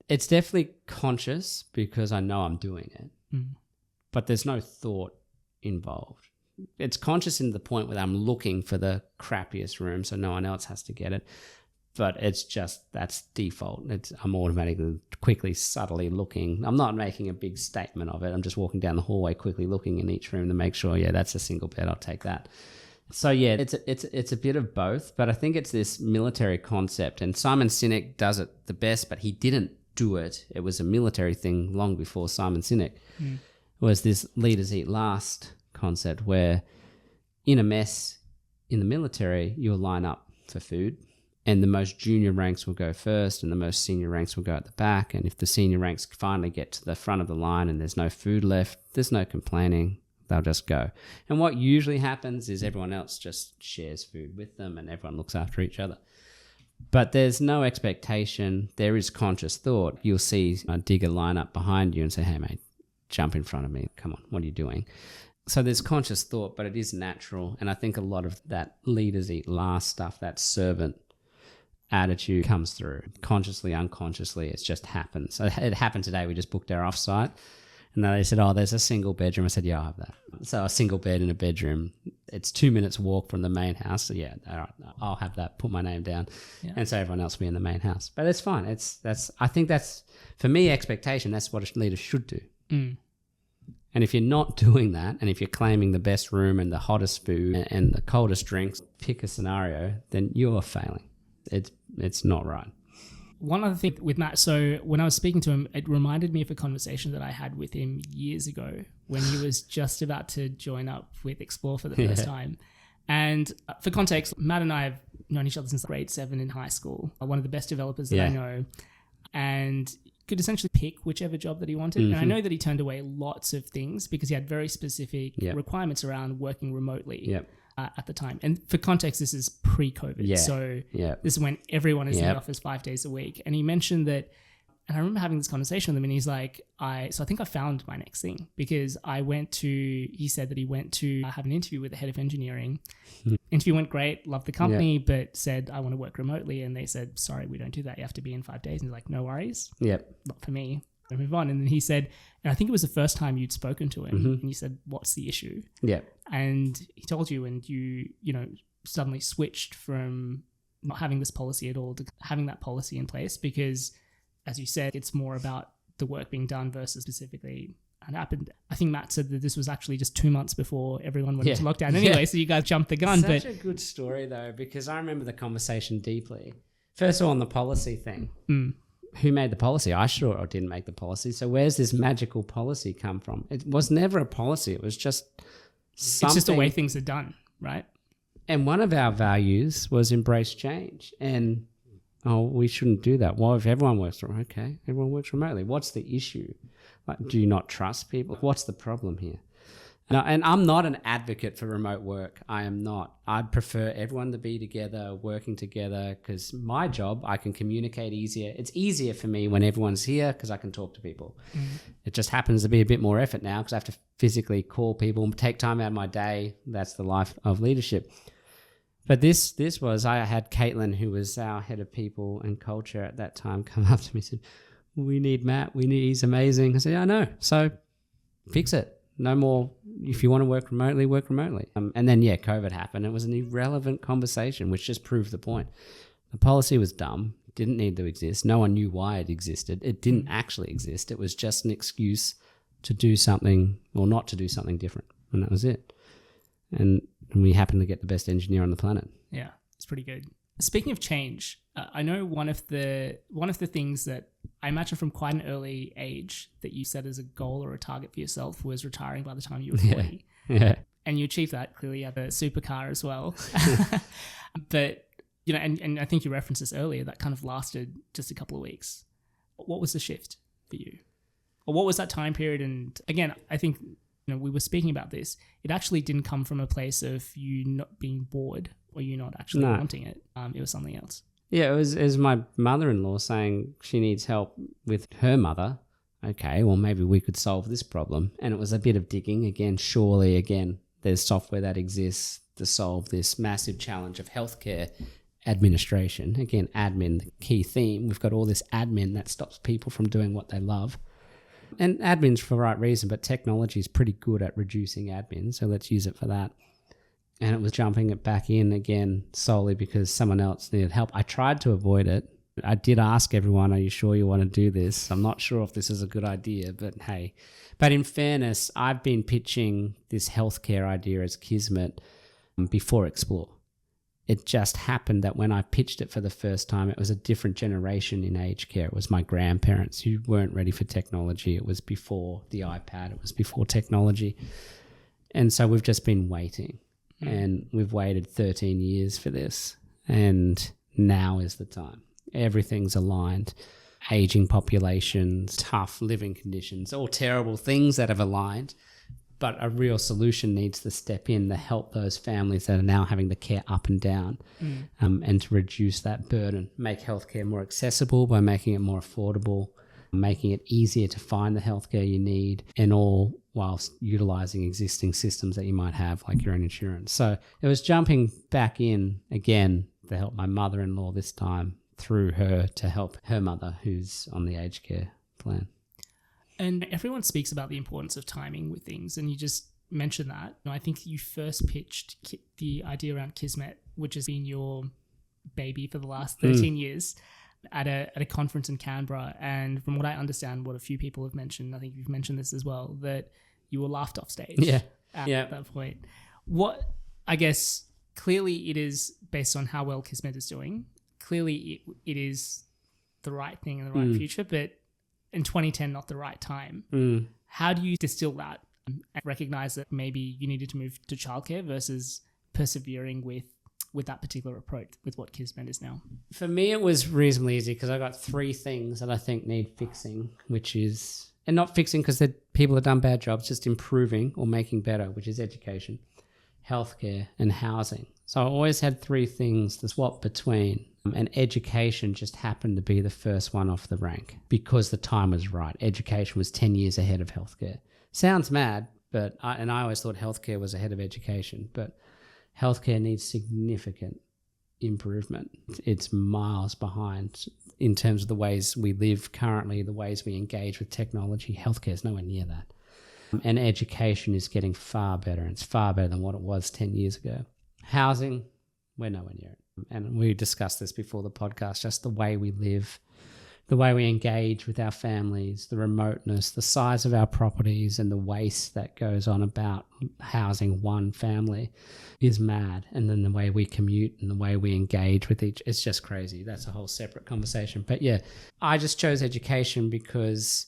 S1: It's definitely conscious because I know I'm doing it, but there's no thought involved. It's conscious in the point where I'm looking for the crappiest room so no one else has to get it. But it's just, that's default. I'm automatically, quickly, subtly looking. I'm not making a big statement of it. I'm just walking down the hallway, quickly looking in each room to make sure, that's a single bed, I'll take that. So it's a bit of both, but I think it's this military concept. And Simon Sinek does it the best, but he didn't do it. It was a military thing long before Simon Sinek. It was this leaders eat last concept, where in a mess in the military, you'll line up for food, and the most junior ranks will go first and the most senior ranks will go at the back. And if the senior ranks finally get to the front of the line and there's no food left, there's no complaining. They'll just go. And what usually happens is everyone else just shares food with them and everyone looks after each other. But there's no expectation. There is conscious thought. You'll see a digger line up behind you and say, hey, mate, jump in front of me. Come on, what are you doing? So there's conscious thought, but it is natural. And I think a lot of that leaders eat last stuff, that servant attitude comes through. Consciously, unconsciously, it just happens. So it happened today. We just booked our offsite. And then they said, oh, there's a single bedroom. I said, yeah, I'll have that. So a single bed in a bedroom. It's 2 minutes walk from the main house. So yeah, all right, I'll have that. Put my name down. Yeah. And so everyone else will be in the main house. But it's fine. I think that's, for me, expectation. That's what a leader should do. Mm. And if you're not doing that, and if you're claiming the best room and the hottest food and the coldest drinks, pick a scenario, then you're failing. It's not right.
S2: One other thing with Matt, so when I was speaking to him, it reminded me of a conversation that I had with him years ago when he was just about to join up with Xplor for the first time. And for context, Matt and I have known each other since grade 7 in high school. One of the best developers that I know. And could essentially pick whichever job that he wanted. Mm-hmm. And I know that he turned away lots of things because he had very specific requirements around working remotely at the time. And for context, this is pre-COVID. Yeah. So this is when everyone is in the office 5 days a week. And he mentioned that, and I remember having this conversation with him and he's like, I think I found my next thing because he said that he went to have an interview with the head of engineering. Interview went great, loved the company, but said, I want to work remotely. And they said, sorry, we don't do that. You have to be in 5 days. And he's like, no worries. Not for me. I move on. And then he said, and I think it was the first time you'd spoken to him and you said, what's the issue? And he told you, and you suddenly switched from not having this policy at all to having that policy in place because, as you said, it's more about the work being done versus specifically what happened. I think Matt said that this was actually just 2 months before everyone went into lockdown anyway, so you guys jumped the gun.
S1: Such a good story, though, because I remember the conversation deeply. First of all, on the policy thing. Who made the policy? I sure didn't make the policy. So where's this magical policy come from? It was never a policy. It was just something. It's
S2: just the way things are done, right?
S1: And one of our values was embrace change. And we shouldn't do that. Well, if everyone works remotely, okay, everyone works remotely. What's the issue? Like, do you not trust people? What's the problem here? No, and I'm not an advocate for remote work. I am not. I'd prefer everyone to be together, working together, because my job, I can communicate easier. It's easier for me when everyone's here because I can talk to people. It just happens to be a bit more effort now because I have to physically call people and take time out of my day. That's the life of leadership. But this was, I had Caitlin, who was our head of people and culture at that time, come up to me and said, we need Matt. He's amazing. I said, yeah, I know. So fix it. No more. If you want to work remotely, work remotely. And then, COVID happened. It was an irrelevant conversation, which just proved the point. The policy was dumb, didn't need to exist. No one knew why it existed. It didn't actually exist. It was just an excuse to do something or not to do something different. And that was it. And we happened to get the best engineer on the planet.
S2: Yeah, it's pretty good. Speaking of change, I know one of the things that I imagine from quite an early age that you set as a goal or a target for yourself was retiring by the time you were 40.
S1: Yeah.
S2: And you achieved that. Clearly you have a supercar as well. But, and I think you referenced this earlier, that kind of lasted just a couple of weeks. What was the shift for you? Or what was that time period? And again, I think, we were speaking about this. It actually didn't come from a place of you not being bored or you not actually wanting it. It was something else.
S1: Yeah, it was my mother-in-law saying she needs help with her mother. Okay, well, maybe we could solve this problem. And it was a bit of digging. Again, surely, there's software that exists to solve this massive challenge of healthcare administration. Again, admin, the key theme. We've got all this admin that stops people from doing what they love. And admin's for the right reason, but technology is pretty good at reducing admin, so let's use it for that. And it was jumping it back in again solely because someone else needed help. I tried to avoid it. I did ask everyone, are you sure you want to do this? I'm not sure if this is a good idea, but hey. But in fairness, I've been pitching this healthcare idea as Kismet before Xplor. It just happened that when I pitched it for the first time, it was a different generation in aged care. It was my grandparents who weren't ready for technology. It was before the iPad. It was before technology. And so we've just been waiting. And we've waited 13 years for this. And now is the time. Everything's aligned. Aging populations, tough living conditions, all terrible things that have aligned. But a real solution needs to step in to help those families that are now having the care up and down, and to reduce that burden, make healthcare more accessible by making it more affordable, making it easier to find the healthcare you need, and all whilst utilizing existing systems that you might have, like your own insurance. So it was jumping back in again to help my mother-in-law this time, through her to help her mother who's on the aged care plan.
S2: And everyone speaks about the importance of timing with things, and you just mentioned that. I think you first pitched the idea around Kismet, which has been your baby for the last 13 years, at a conference in Canberra. And from what I understand, what a few people have mentioned, I think you've mentioned this as well, that you were laughed off stage at that point. What, I guess, clearly it is based on how well Kismet is doing. Clearly it is the right thing in the right future, but in 2010, not the right time. How do you distill that and recognize that maybe you needed to move to childcare versus persevering with that particular approach with what Kismet is now?
S1: For me, it was reasonably easy because I got 3 things that I think need fixing, which is, and not fixing because people have done bad jobs, just improving or making better, which is education, healthcare, and housing. So I always had 3 things to swap between. And education just happened to be the first one off the rank because the time was right. Education was 10 years ahead of healthcare. Sounds mad, but I always thought healthcare was ahead of education, but healthcare needs significant improvement. It's miles behind in terms of the ways we live currently, the ways we engage with technology. Healthcare is nowhere near that. And education is getting far better. And it's far better than what it was 10 years ago. Housing, we're nowhere near it. And we discussed this before the podcast, just the way we live, the way we engage with our families, the remoteness, the size of our properties, and the waste that goes on about housing one family is mad. And then the way we commute and the way we engage with it's just crazy. That's a whole separate conversation. But yeah, I just chose education because,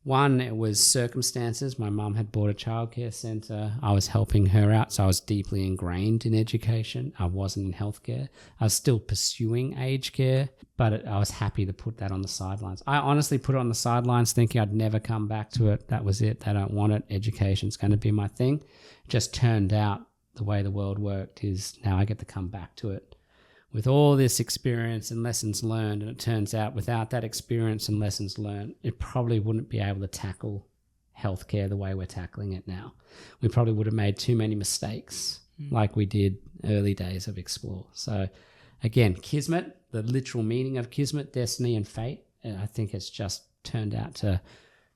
S1: one, it was circumstances. My mum had bought a childcare centre. I was helping her out, so I was deeply ingrained in education. I wasn't in healthcare. I was still pursuing aged care, but I was happy to put that on the sidelines. I honestly put it on the sidelines thinking I'd never come back to it. That was it. They don't want it. Education's going to be my thing. It just turned out the way the world worked is now I get to come back to it with all this experience and lessons learned. And it turns out without that experience and lessons learned, it probably wouldn't be able to tackle healthcare the way we're tackling it now. We probably would have made too many mistakes like we did early days of Xplor. So again, Kismet, the literal meaning of Kismet, destiny and fate, I think it's just turned out to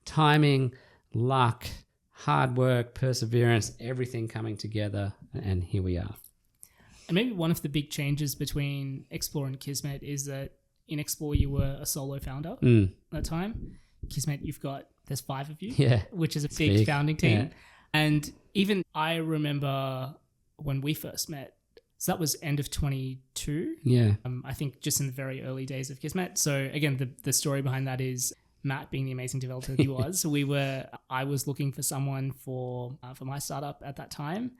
S1: timing, luck, hard work, perseverance, everything coming together. And here we are.
S2: And maybe one of the big changes between Xplor and Kismet is that in Xplor you were a solo founder at that time. Kismet, there's 5 of you, which is a big founding team. Yeah. And even I remember when we first met, so that was end of 22. Yeah. I think just in the very early days of Kismet. So again, the story behind that is Matt being the amazing developer he was. I was looking for someone for my startup at that time.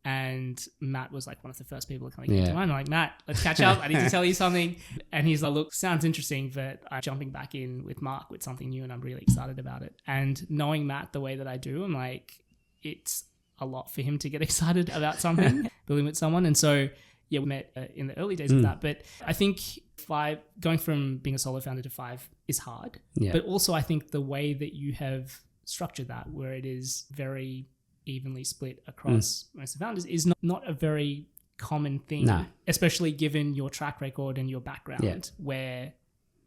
S2: And Matt was like one of the first people coming into mind. I'm like, Matt, let's catch up. I need to tell you something. And he's like, look, sounds interesting, but I'm jumping back in with Mark with something new and I'm really excited about it. And knowing Matt the way that I do, I'm like, it's a lot for him to get excited about something, building with someone. And so, yeah, we met in the early days of that. But I think going from being a solo founder to 5 is hard. Yeah. But also I think the way that you have structured that, where it is very evenly split across most of the founders, is not a very common thing, especially given your track record and your background, where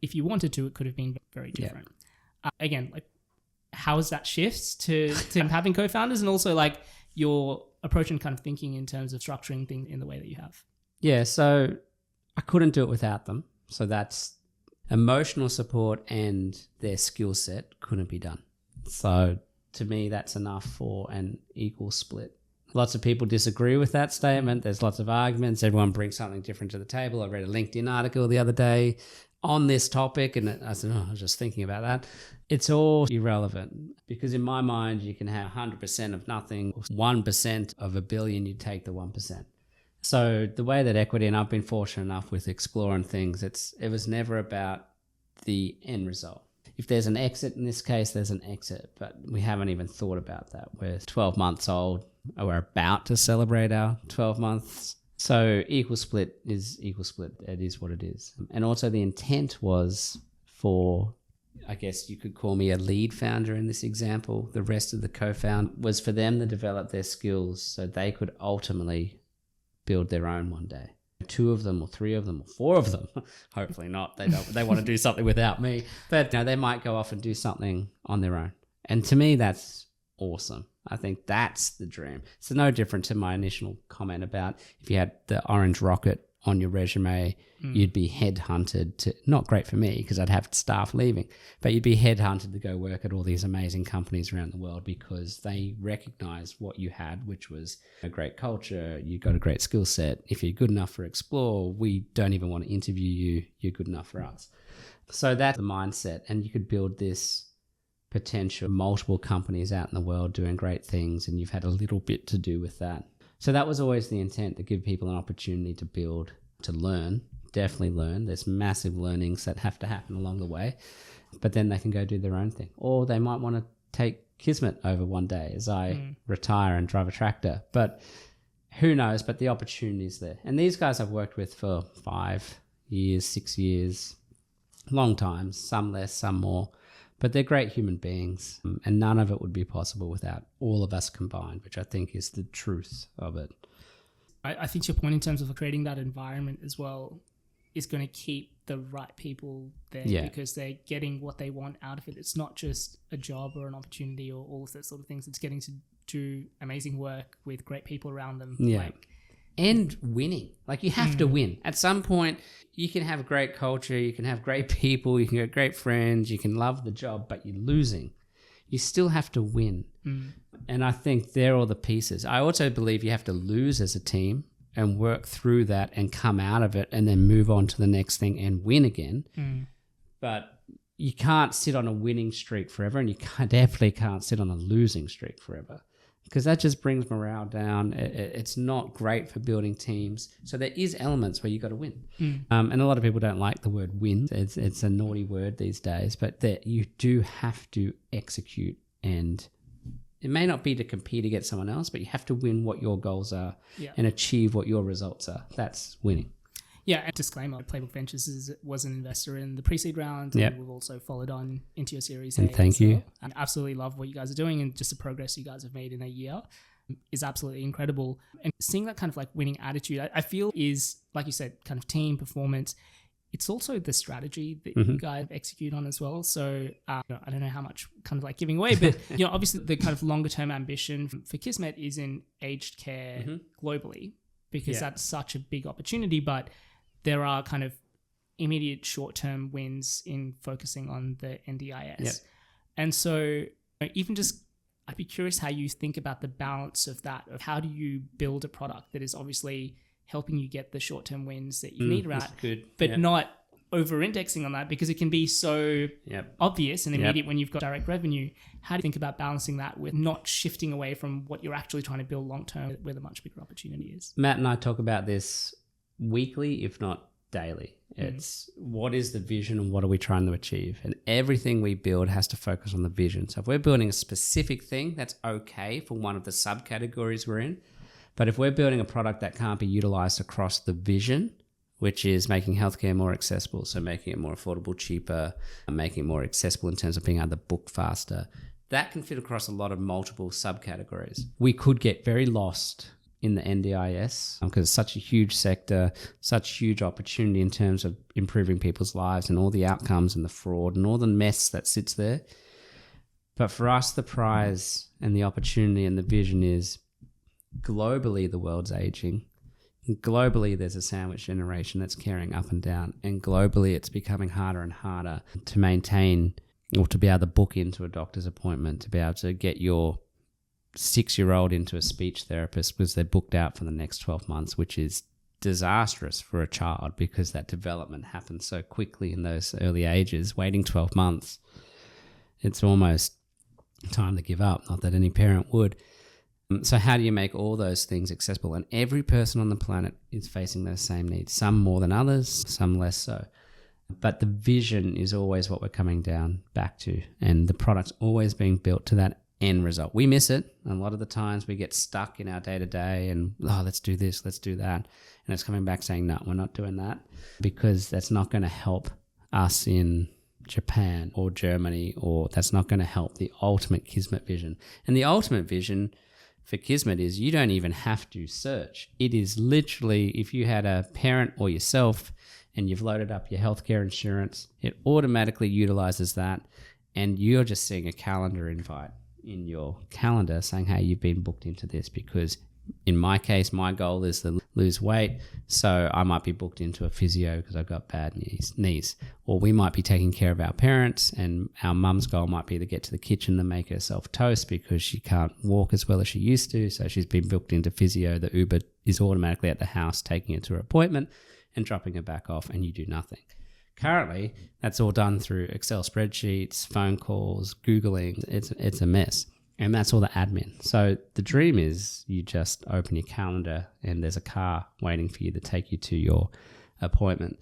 S2: if you wanted to, it could have been very different. Again, like, how is that shift to having co-founders, and also like your approach and kind of thinking in terms of structuring things in the way that you have? Yeah, so I couldn't do it without them. So that's emotional support and their skill set couldn't be done. So to me, that's enough for an equal split.
S1: Lots of people disagree with that statement. There's lots of arguments. Everyone brings something different to the table. I read a LinkedIn article the other day on this topic, and I said, I was just thinking about that. It's all irrelevant, because in my mind, you can have 100% of nothing, 1% of a billion, you take the 1%. So the way that equity, and I've been fortunate enough with Xplor and things, it was never about the end result. If there's an exit in this case, there's an exit, but we haven't even thought about that. We're 12 months old. We're about to celebrate our 12 months. So equal split is equal split. It is what it is. And also the intent was for, I guess you could call me a lead founder in this example. The rest of the co-found was for them to develop their skills so they could ultimately build their own one day. 2 of them or 3 of them or 4 of them, hopefully not. They want to do something without me, but they might go off and do something on their own. And to me, that's awesome. I think that's the dream. It's no different to my initial comment about if you had the orange rocket on your resume, you'd be headhunted to, not great for me because I'd have staff leaving, but you'd be headhunted to go work at all these amazing companies around the world because they recognize what you had, which was a great culture. You got a great skill set. If you're good enough for Xplor, we don't even want to interview you. You're good enough for us. So that's the mindset. And you could build this potential multiple companies out in the world doing great things, and you've had a little bit to do with that. So that was always the intent, to give people an opportunity to build, to learn, definitely learn. There's massive learnings that have to happen along the way, but then they can go do their own thing. Or they might want to take Kismet over one day as I retire and drive a tractor. But who knows? But the opportunity is there. And these guys I've worked with for 5 years, 6 years, long times, some less, some more. But they're great human beings, and none of it would be possible without all of us combined, which I think is the truth of it.
S2: I think your point in terms of creating that environment as well is going to keep the right people there because they're getting what they want out of it. It's not just a job or an opportunity or all of those sort of things. It's getting to do amazing work with great people around them.
S1: Yeah. And winning. You have to win. At some point, you can have a great culture, you can have great people, you can get great friends, you can love the job, but you're losing. You still have to win. And I think they're all the pieces. I also believe you have to lose as a team and work through that and come out of it and then move on to the next thing and win again. But you can't sit on a winning streak forever, and you definitely can't sit on a losing streak forever, because that just brings morale down. It's not great for building teams. So there is elements where you got to win. And a lot of people don't like the word win. It's a naughty word these days, but you do have to execute, and it may not be to compete against someone else, but you have to win what your goals are and achieve what your results are. That's winning.
S2: Yeah, and disclaimer, Playbook Ventures was an investor in the pre-seed round, and we've also followed on into your Series A.
S1: And thank you.
S2: I absolutely love what you guys are doing, and just the progress you guys have made in a year is absolutely incredible. And seeing that kind of winning attitude, I feel is, like you said, kind of team performance. It's also the strategy that you guys execute on as well. So I don't know how much kind of giving away, but obviously the kind of longer term ambition for Kismet is in aged care globally, because that's such a big opportunity. But there are kind of immediate short-term wins in focusing on the NDIS. And so even just, I'd be curious how you think about the balance of that, of how do you build a product that is obviously helping you get the short-term wins that you need around, but not over-indexing on that, because it can be so obvious and immediate when you've got direct revenue. How do you think about balancing that with not shifting away from what you're actually trying to build long-term, where the much bigger opportunity is?
S1: Matt and I talk about this weekly, if not daily. It's what is the vision and what are we trying to achieve? And everything we build has to focus on the vision. So if we're building a specific thing, that's okay for one of the subcategories we're in. But if we're building a product that can't be utilized across the vision, which is making healthcare more accessible, so making it more affordable, cheaper, and making it more accessible in terms of being able to book faster, that can fit across a lot of multiple subcategories. We could get very lost in the NDIS because it's such a huge sector, such huge opportunity in terms of improving people's lives and all the outcomes and the fraud and all the mess that sits there. But for us, the prize and the opportunity and the vision is globally the world's aging. Globally, there's a sandwich generation that's carrying up and down. And globally, it's becoming harder and harder to maintain or to be able to book into a doctor's appointment, to be able to get your 6-year-old into a speech therapist because they're booked out for the next 12 months, which is disastrous for a child because that development happens so quickly in those early ages. Waiting 12 months, it's almost time to give up. Not that any parent would. So how do you make all those things accessible? And every person on the planet is facing those same needs, some more than others, some less so. But the vision is always what we're coming down back to, and the product's always being built to that end result. We miss it. A lot of the times we get stuck in our day-to-day and, let's do this, let's do that. And it's coming back saying, no, we're not doing that, because that's not going to help us in Japan or Germany, or that's not going to help the ultimate Kismet vision. And the ultimate vision for Kismet is you don't even have to search. It is literally, if you had a parent or yourself and you've loaded up your healthcare insurance, it automatically utilizes that, and you're just seeing a calendar invite in your calendar saying, hey, you've been booked into this. Because in my case, my goal is to lose weight, so I might be booked into a physio because I've got bad knees. Or we might be taking care of our parents, and our mum's goal might be to get to the kitchen to make herself toast because she can't walk as well as she used to, so she's been booked into physio. The Uber is automatically at the house taking her to her appointment and dropping her back off, and you do nothing. Currently, that's all done through Excel spreadsheets, phone calls, Googling. It's a mess. And that's all the admin. So the dream is you just open your calendar and there's a car waiting for you to take you to your appointment.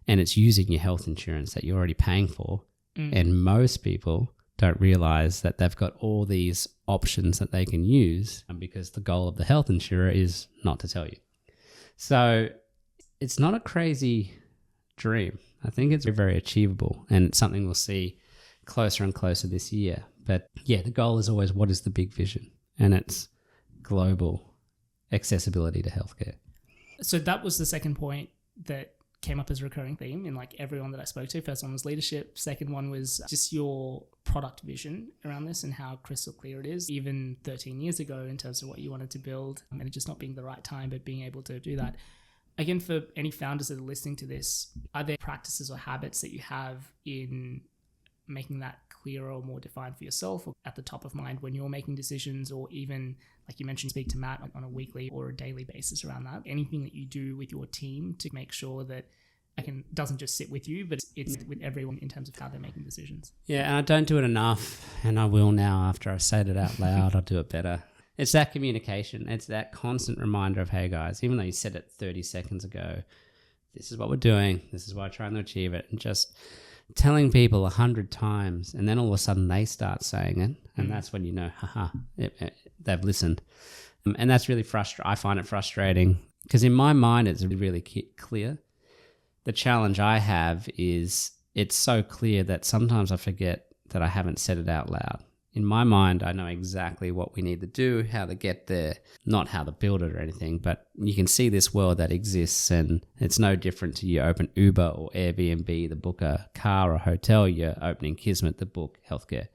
S1: And it's using your health insurance that you're already paying for. And most people don't realize that they've got all these options that they can use, because the goal of the health insurer is not to tell you. So it's not a crazy dream. I think it's very achievable, and it's something we'll see closer and closer this year. But yeah, the goal is always, what is the big vision? And it's global accessibility to healthcare.
S2: So that was the second point that came up as a recurring theme in like everyone that I spoke to. First one was leadership. Second one was just your product vision around this and how crystal clear it is, even 13 years ago, in terms of what you wanted to build, and it just not being the right time, but being able to do that. Again, for any founders that are listening to this, are there practices or habits that you have in making that clearer or more defined for yourself, or at the top of mind when you're making decisions, or even, like you mentioned, speak to Matt on a weekly or a daily basis around that? Anything that you do with your team to make sure that it doesn't just sit with you, but it's with everyone in terms of how they're making decisions? Yeah,
S1: and I don't do it enough, and I will now. After I said it out loud, I'll do it better. It's that communication. It's that constant reminder of, hey guys, even though you said it 30 seconds ago, this is what we're doing. This is why I'm trying to achieve it. And just telling people 100 times, and then all of a sudden they start saying it. And that's when you know, they've listened. And that's really frustrating. I find it frustrating because in my mind, it's really clear. The challenge I have is it's so clear that sometimes I forget that I haven't said it out loud. In my mind, I know exactly what we need to do, how to get there, not how to build it or anything, but you can see this world that exists, and it's no different to you open Uber or Airbnb to book a car or a hotel, you're opening Kismet to book healthcare.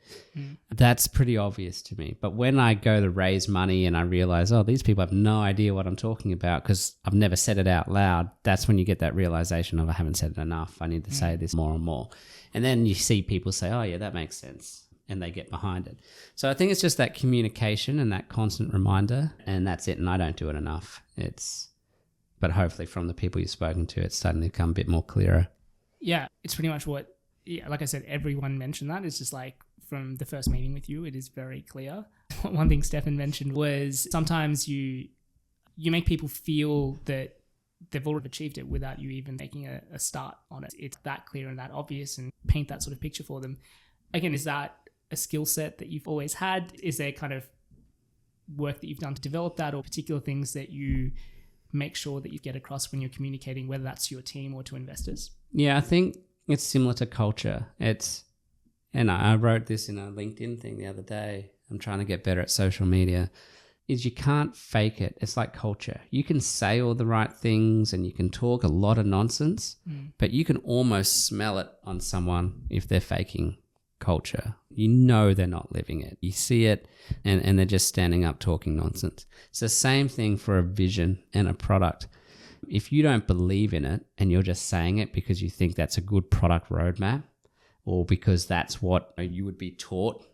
S1: That's pretty obvious to me. But when I go to raise money and I realize, these people have no idea what I'm talking about because I've never said it out loud, that's when you get that realization of, I haven't said it enough. I need to say this more and more. And then you see people say, oh yeah, that makes sense. And they get behind it. So I think it's just that communication and that constant reminder, and that's it. And I don't do it enough. But hopefully from the people you've spoken to, it's starting to become a bit more clearer.
S2: Yeah, it's pretty much what, like I said, everyone mentioned that. It's just like from the first meeting with you, it is very clear. One thing Stefan mentioned was sometimes you make people feel that they've already achieved it without you even making a start on it. It's that clear and that obvious, and paint that sort of picture for them. Again, is that a skill set that you've always had? Is there kind of work that you've done to develop that, or particular things that you make sure that you get across when you're communicating, whether that's to your team or to investors?
S1: Yeah, I think it's similar to culture. And I wrote this in a LinkedIn thing the other day. I'm trying to get better at social media. Is you can't fake it. It's like culture. You can say all the right things and you can talk a lot of nonsense, but you can almost smell it on someone if they're faking culture. You know they're not living it. You see it and they're just standing up talking nonsense. It's the same thing for a vision and a product. If you don't believe in it and you're just saying it because you think that's a good product roadmap, or because that's what you would be taught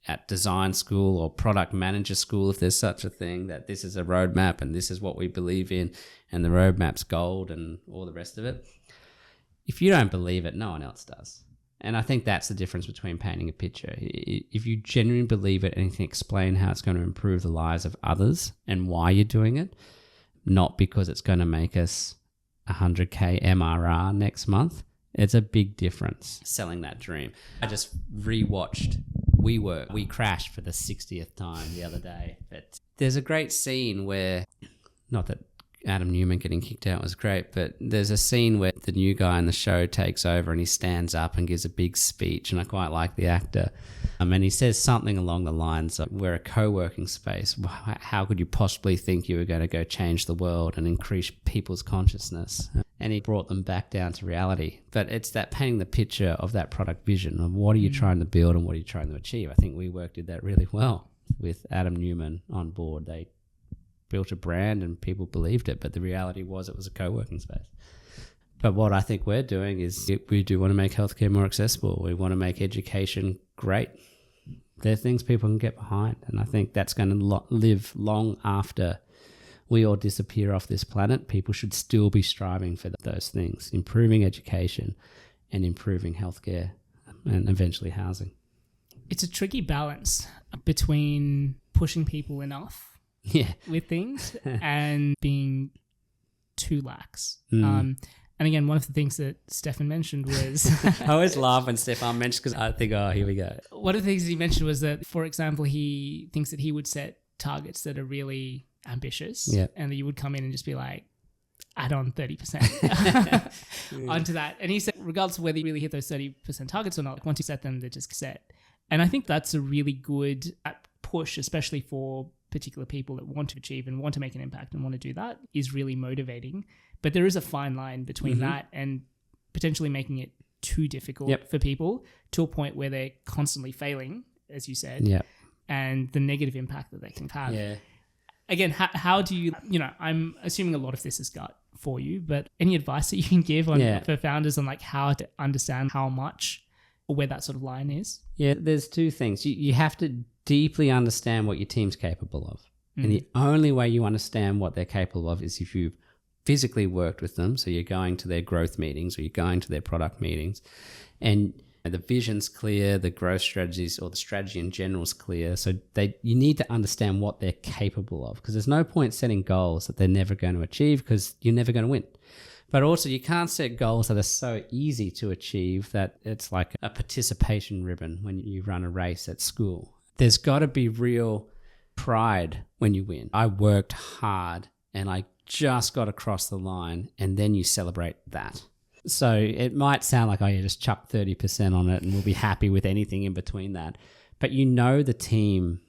S1: at design school or product manager school, if there's such a thing, that this is a roadmap and this is what we believe in and the roadmap's gold and all the rest of it. If you don't believe it, no one else does. And I think that's the difference between painting a picture. If you genuinely believe it and you can explain how it's going to improve the lives of others and why you're doing it, not because it's going to make us 100K MRR next month, it's a big difference selling that dream. I just rewatched We Crashed for the 60th time the other day. But there's a great scene where, not that Adam Newman getting kicked out was great, but there's a scene where the new guy in the show takes over and he stands up and gives a big speech, and I quite like the actor. And he says something along the lines of, we're a co-working space. How could you possibly think you were going to go change the world and increase people's consciousness? And he brought them back down to reality. But it's that painting the picture of that product vision of what are you trying to build and what are you trying to achieve. I think WeWork did that really well with Adam Newman on board. They built a brand and people believed it, but the reality was it was a co-working space. But what I think we're doing is we do want to make healthcare more accessible. We want to make education great. They're things people can get behind, and I think that's going to live long after we all disappear off this planet. People should still be striving for those things, improving education and improving healthcare and eventually housing.
S2: It's a tricky balance between pushing people enough with things and being too lax. And again, one of the things that Stefan mentioned was...
S1: I always laugh when Stefan mentions, because I think, oh, here we go.
S2: One of the things he mentioned was that, for example, he thinks that he would set targets that are really ambitious, and that you would come in and just be like, add on 30% onto that. And he said, regardless of whether you really hit those 30% targets or not, like once you set them, they're just set. And I think that's a really good push, especially for particular people that want to achieve and want to make an impact and want to do that, is really motivating. But there is a fine line between that and potentially making it too difficult for people to a point where they're constantly failing, as you said, and the negative impact that they can have. Yeah. Again, how do you, I'm assuming a lot of this is gut for you, but any advice that you can give for founders on like how to understand how much or where that sort of line is?
S1: Yeah, there's two things. You have to deeply understand what your team's capable of. And the only way you understand what they're capable of is if you've physically worked with them. So you're going to their growth meetings or you're going to their product meetings, and the vision's clear, the growth strategies or the strategy in general is clear. So you need to understand what they're capable of, because there's no point setting goals that they're never going to achieve, because you're never going to win. But also you can't set goals that are so easy to achieve that it's like a participation ribbon when you run a race at school. There's got to be real pride when you win. I worked hard and I just got across the line, and then you celebrate that. So it might sound like, oh, you just chuck 30% on it and we'll be happy with anything in between that. But the team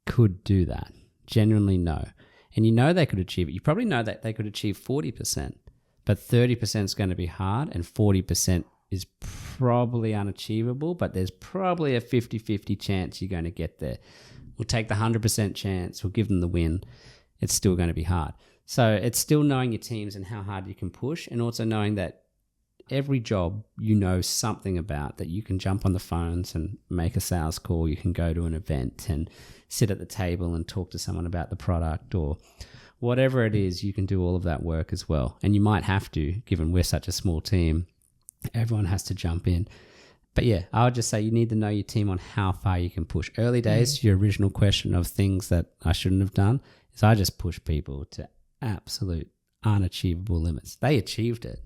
S1: could do that, genuinely know. And they could achieve it. You probably know that they could achieve 40%, but 30% is going to be hard and 40% is probably unachievable, but there's probably a 50-50 chance you're going to get there. We'll take the 100% chance. We'll give them the win. It's still going to be hard. So it's still knowing your teams and how hard you can push, and also knowing that every job something about, that you can jump on the phones and make a sales call, you can go to an event and sit at the table and talk to someone about the product, or whatever it is, you can do all of that work as well. And you might have to, given we're such a small team, everyone has to jump in. But yeah, I would just say you need to know your team on how far you can push. Early days, your original question of things that I shouldn't have done, is I just push people to absolute unachievable limits. They achieved it,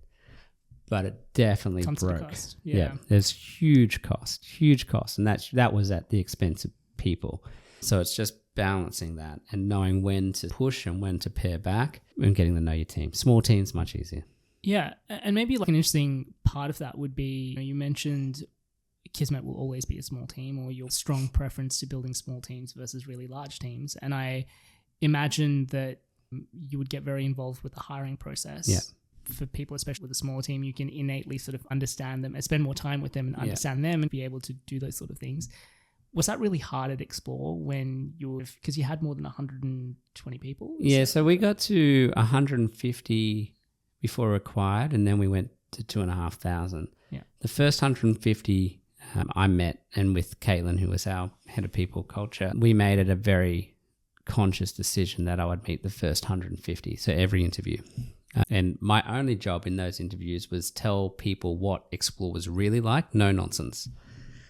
S1: but it definitely broke. Yeah, there's huge cost. And that was at the expense of people. So it's just balancing that and knowing when to push and when to pare back and getting to know your team. Small teams, much easier.
S2: Yeah, and maybe like an interesting part of that would be, you mentioned Kismet will always be a small team, or your strong preference to building small teams versus really large teams. And I imagine that you would get very involved with the hiring process. Yeah. For people, especially with a smaller team, you can innately sort of understand them and spend more time with them and understand them and be able to do those sort of things. Was that really hard at Xplor when because you had more than 120 people?
S1: So we got to 150 before acquired, and then we went to 2,500. Yeah. The first 150 I met, and with Caitlin, who was our head of people culture, we made it a very conscious decision that I would meet the first 150. So every interview. And my only job in those interviews was tell people what Xplor was really like. No nonsense.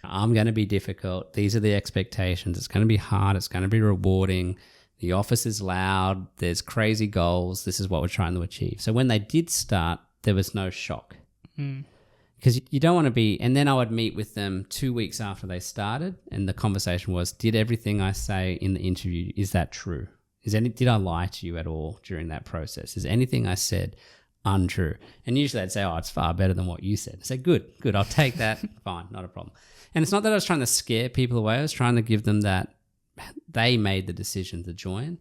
S1: I'm going to be difficult. These are the expectations. It's going to be hard. It's going to be rewarding. The office is loud. There's crazy goals. This is what we're trying to achieve. So when they did start, there was no shock. Because you don't want to be, and then I would meet with them 2 weeks after they started, and the conversation was, did everything I say in the interview, is that true? Did I lie to you at all during that process? Is anything I said untrue? And usually they'd say, oh, it's far better than what you said. I say, good, I'll take that. Fine, not a problem. And it's not that I was trying to scare people away. I was trying to give them that they made the decision to join.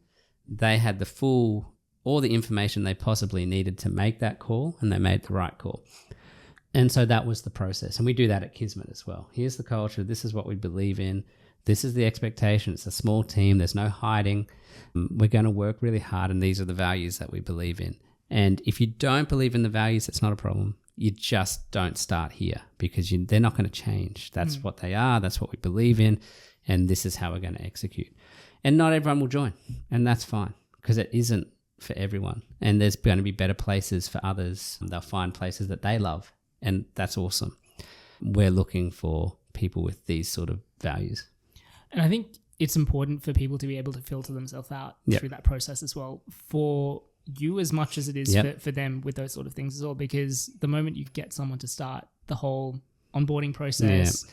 S1: They had all the information they possibly needed to make that call, and they made the right call. And so that was the process. And we do that at Kismet as well. Here's the culture. This is what we believe in. This is the expectation. It's a small team. There's no hiding. We're going to work really hard, and these are the values that we believe in. And if you don't believe in the values, it's not a problem. You just don't start here, because they're not going to change. That's what they are. That's what we believe in. And this is how we're going to execute. And not everyone will join. And that's fine, because it isn't for everyone. And there's going to be better places for others. They'll find places that they love. And that's awesome. We're looking for people with these sort of values.
S2: And I think it's important for people to be able to filter themselves out through that process as well, for you as much as it is for them with those sort of things as well. Because the moment you get someone to start the whole onboarding process,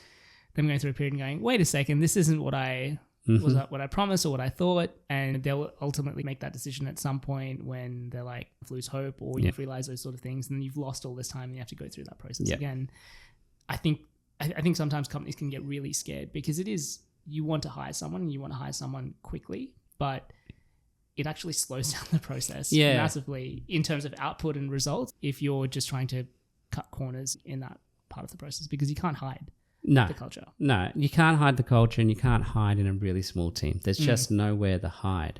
S2: them going through a period and going, wait a second, this isn't what I was that what I promised or what I thought, and they'll ultimately make that decision at some point when they're like lose hope, or you realize those sort of things, and then you've lost all this time and you have to go through that process again. I think sometimes companies can get really scared, because it is, you want to hire someone and you want to hire someone quickly, but it actually slows down the process massively in terms of output and results if you're just trying to cut corners in that part of the process, because you can't hide the culture.
S1: No, you can't hide the culture, and you can't hide in a really small team. There's just nowhere to hide.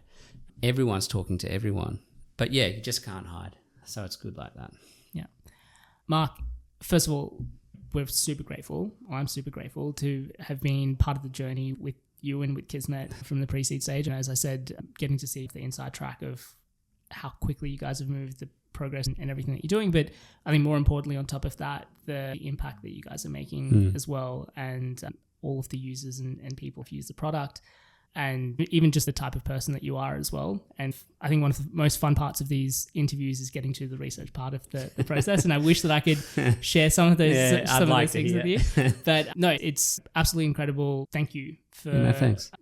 S1: Everyone's talking to everyone. But yeah, you just can't hide. So it's good like that.
S2: Yeah. Mark, first of all, we're super grateful. I'm super grateful to have been part of the journey with you and with Kismet from the pre-seed stage. And as I said, getting to see the inside track of how quickly you guys have moved, the progress and everything that you're doing. But I think more importantly, on top of that, the impact that you guys are making as well, and all of the users and people who use the product, and even just the type of person that you are as well. And I think one of the most fun parts of these interviews is getting to the research part of the process. And I wish that I could share some of those, those things with you. But no, it's absolutely incredible. Thank you for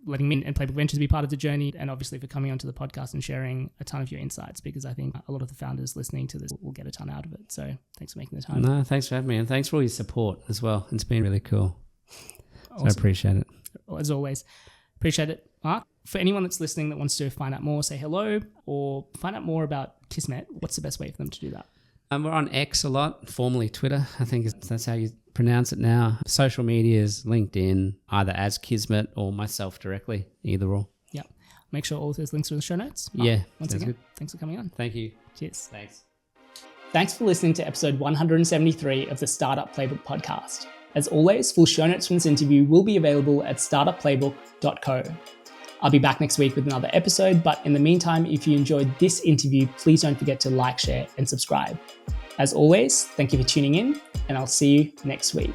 S2: letting me and Playbook Ventures be part of the journey, and obviously for coming onto the podcast and sharing a ton of your insights, because I think a lot of the founders listening to this will get a ton out of it. So thanks for making the time.
S1: No, thanks for having me, and thanks for all your support as well. It's been really cool. Awesome. So I appreciate it.
S2: As always. Appreciate it, Mark. For anyone that's listening that wants to find out more, say hello, or find out more about Kismet, what's the best way for them to do that?
S1: We're on X a lot, formerly Twitter. I think that's how you pronounce it now. Social media is LinkedIn, either as Kismet or myself directly, either or.
S2: Yeah. Make sure all of those links are in the show notes. Mark, once again, good. Thanks for coming on.
S1: Thank you.
S2: Cheers.
S1: Thanks.
S2: Thanks for listening to episode 173 of the Startup Playbook podcast. As always, full show notes from this interview will be available at startupplaybook.co. I'll be back next week with another episode, but in the meantime, if you enjoyed this interview, please don't forget to like, share, and subscribe. As always, thank you for tuning in, and I'll see you next week.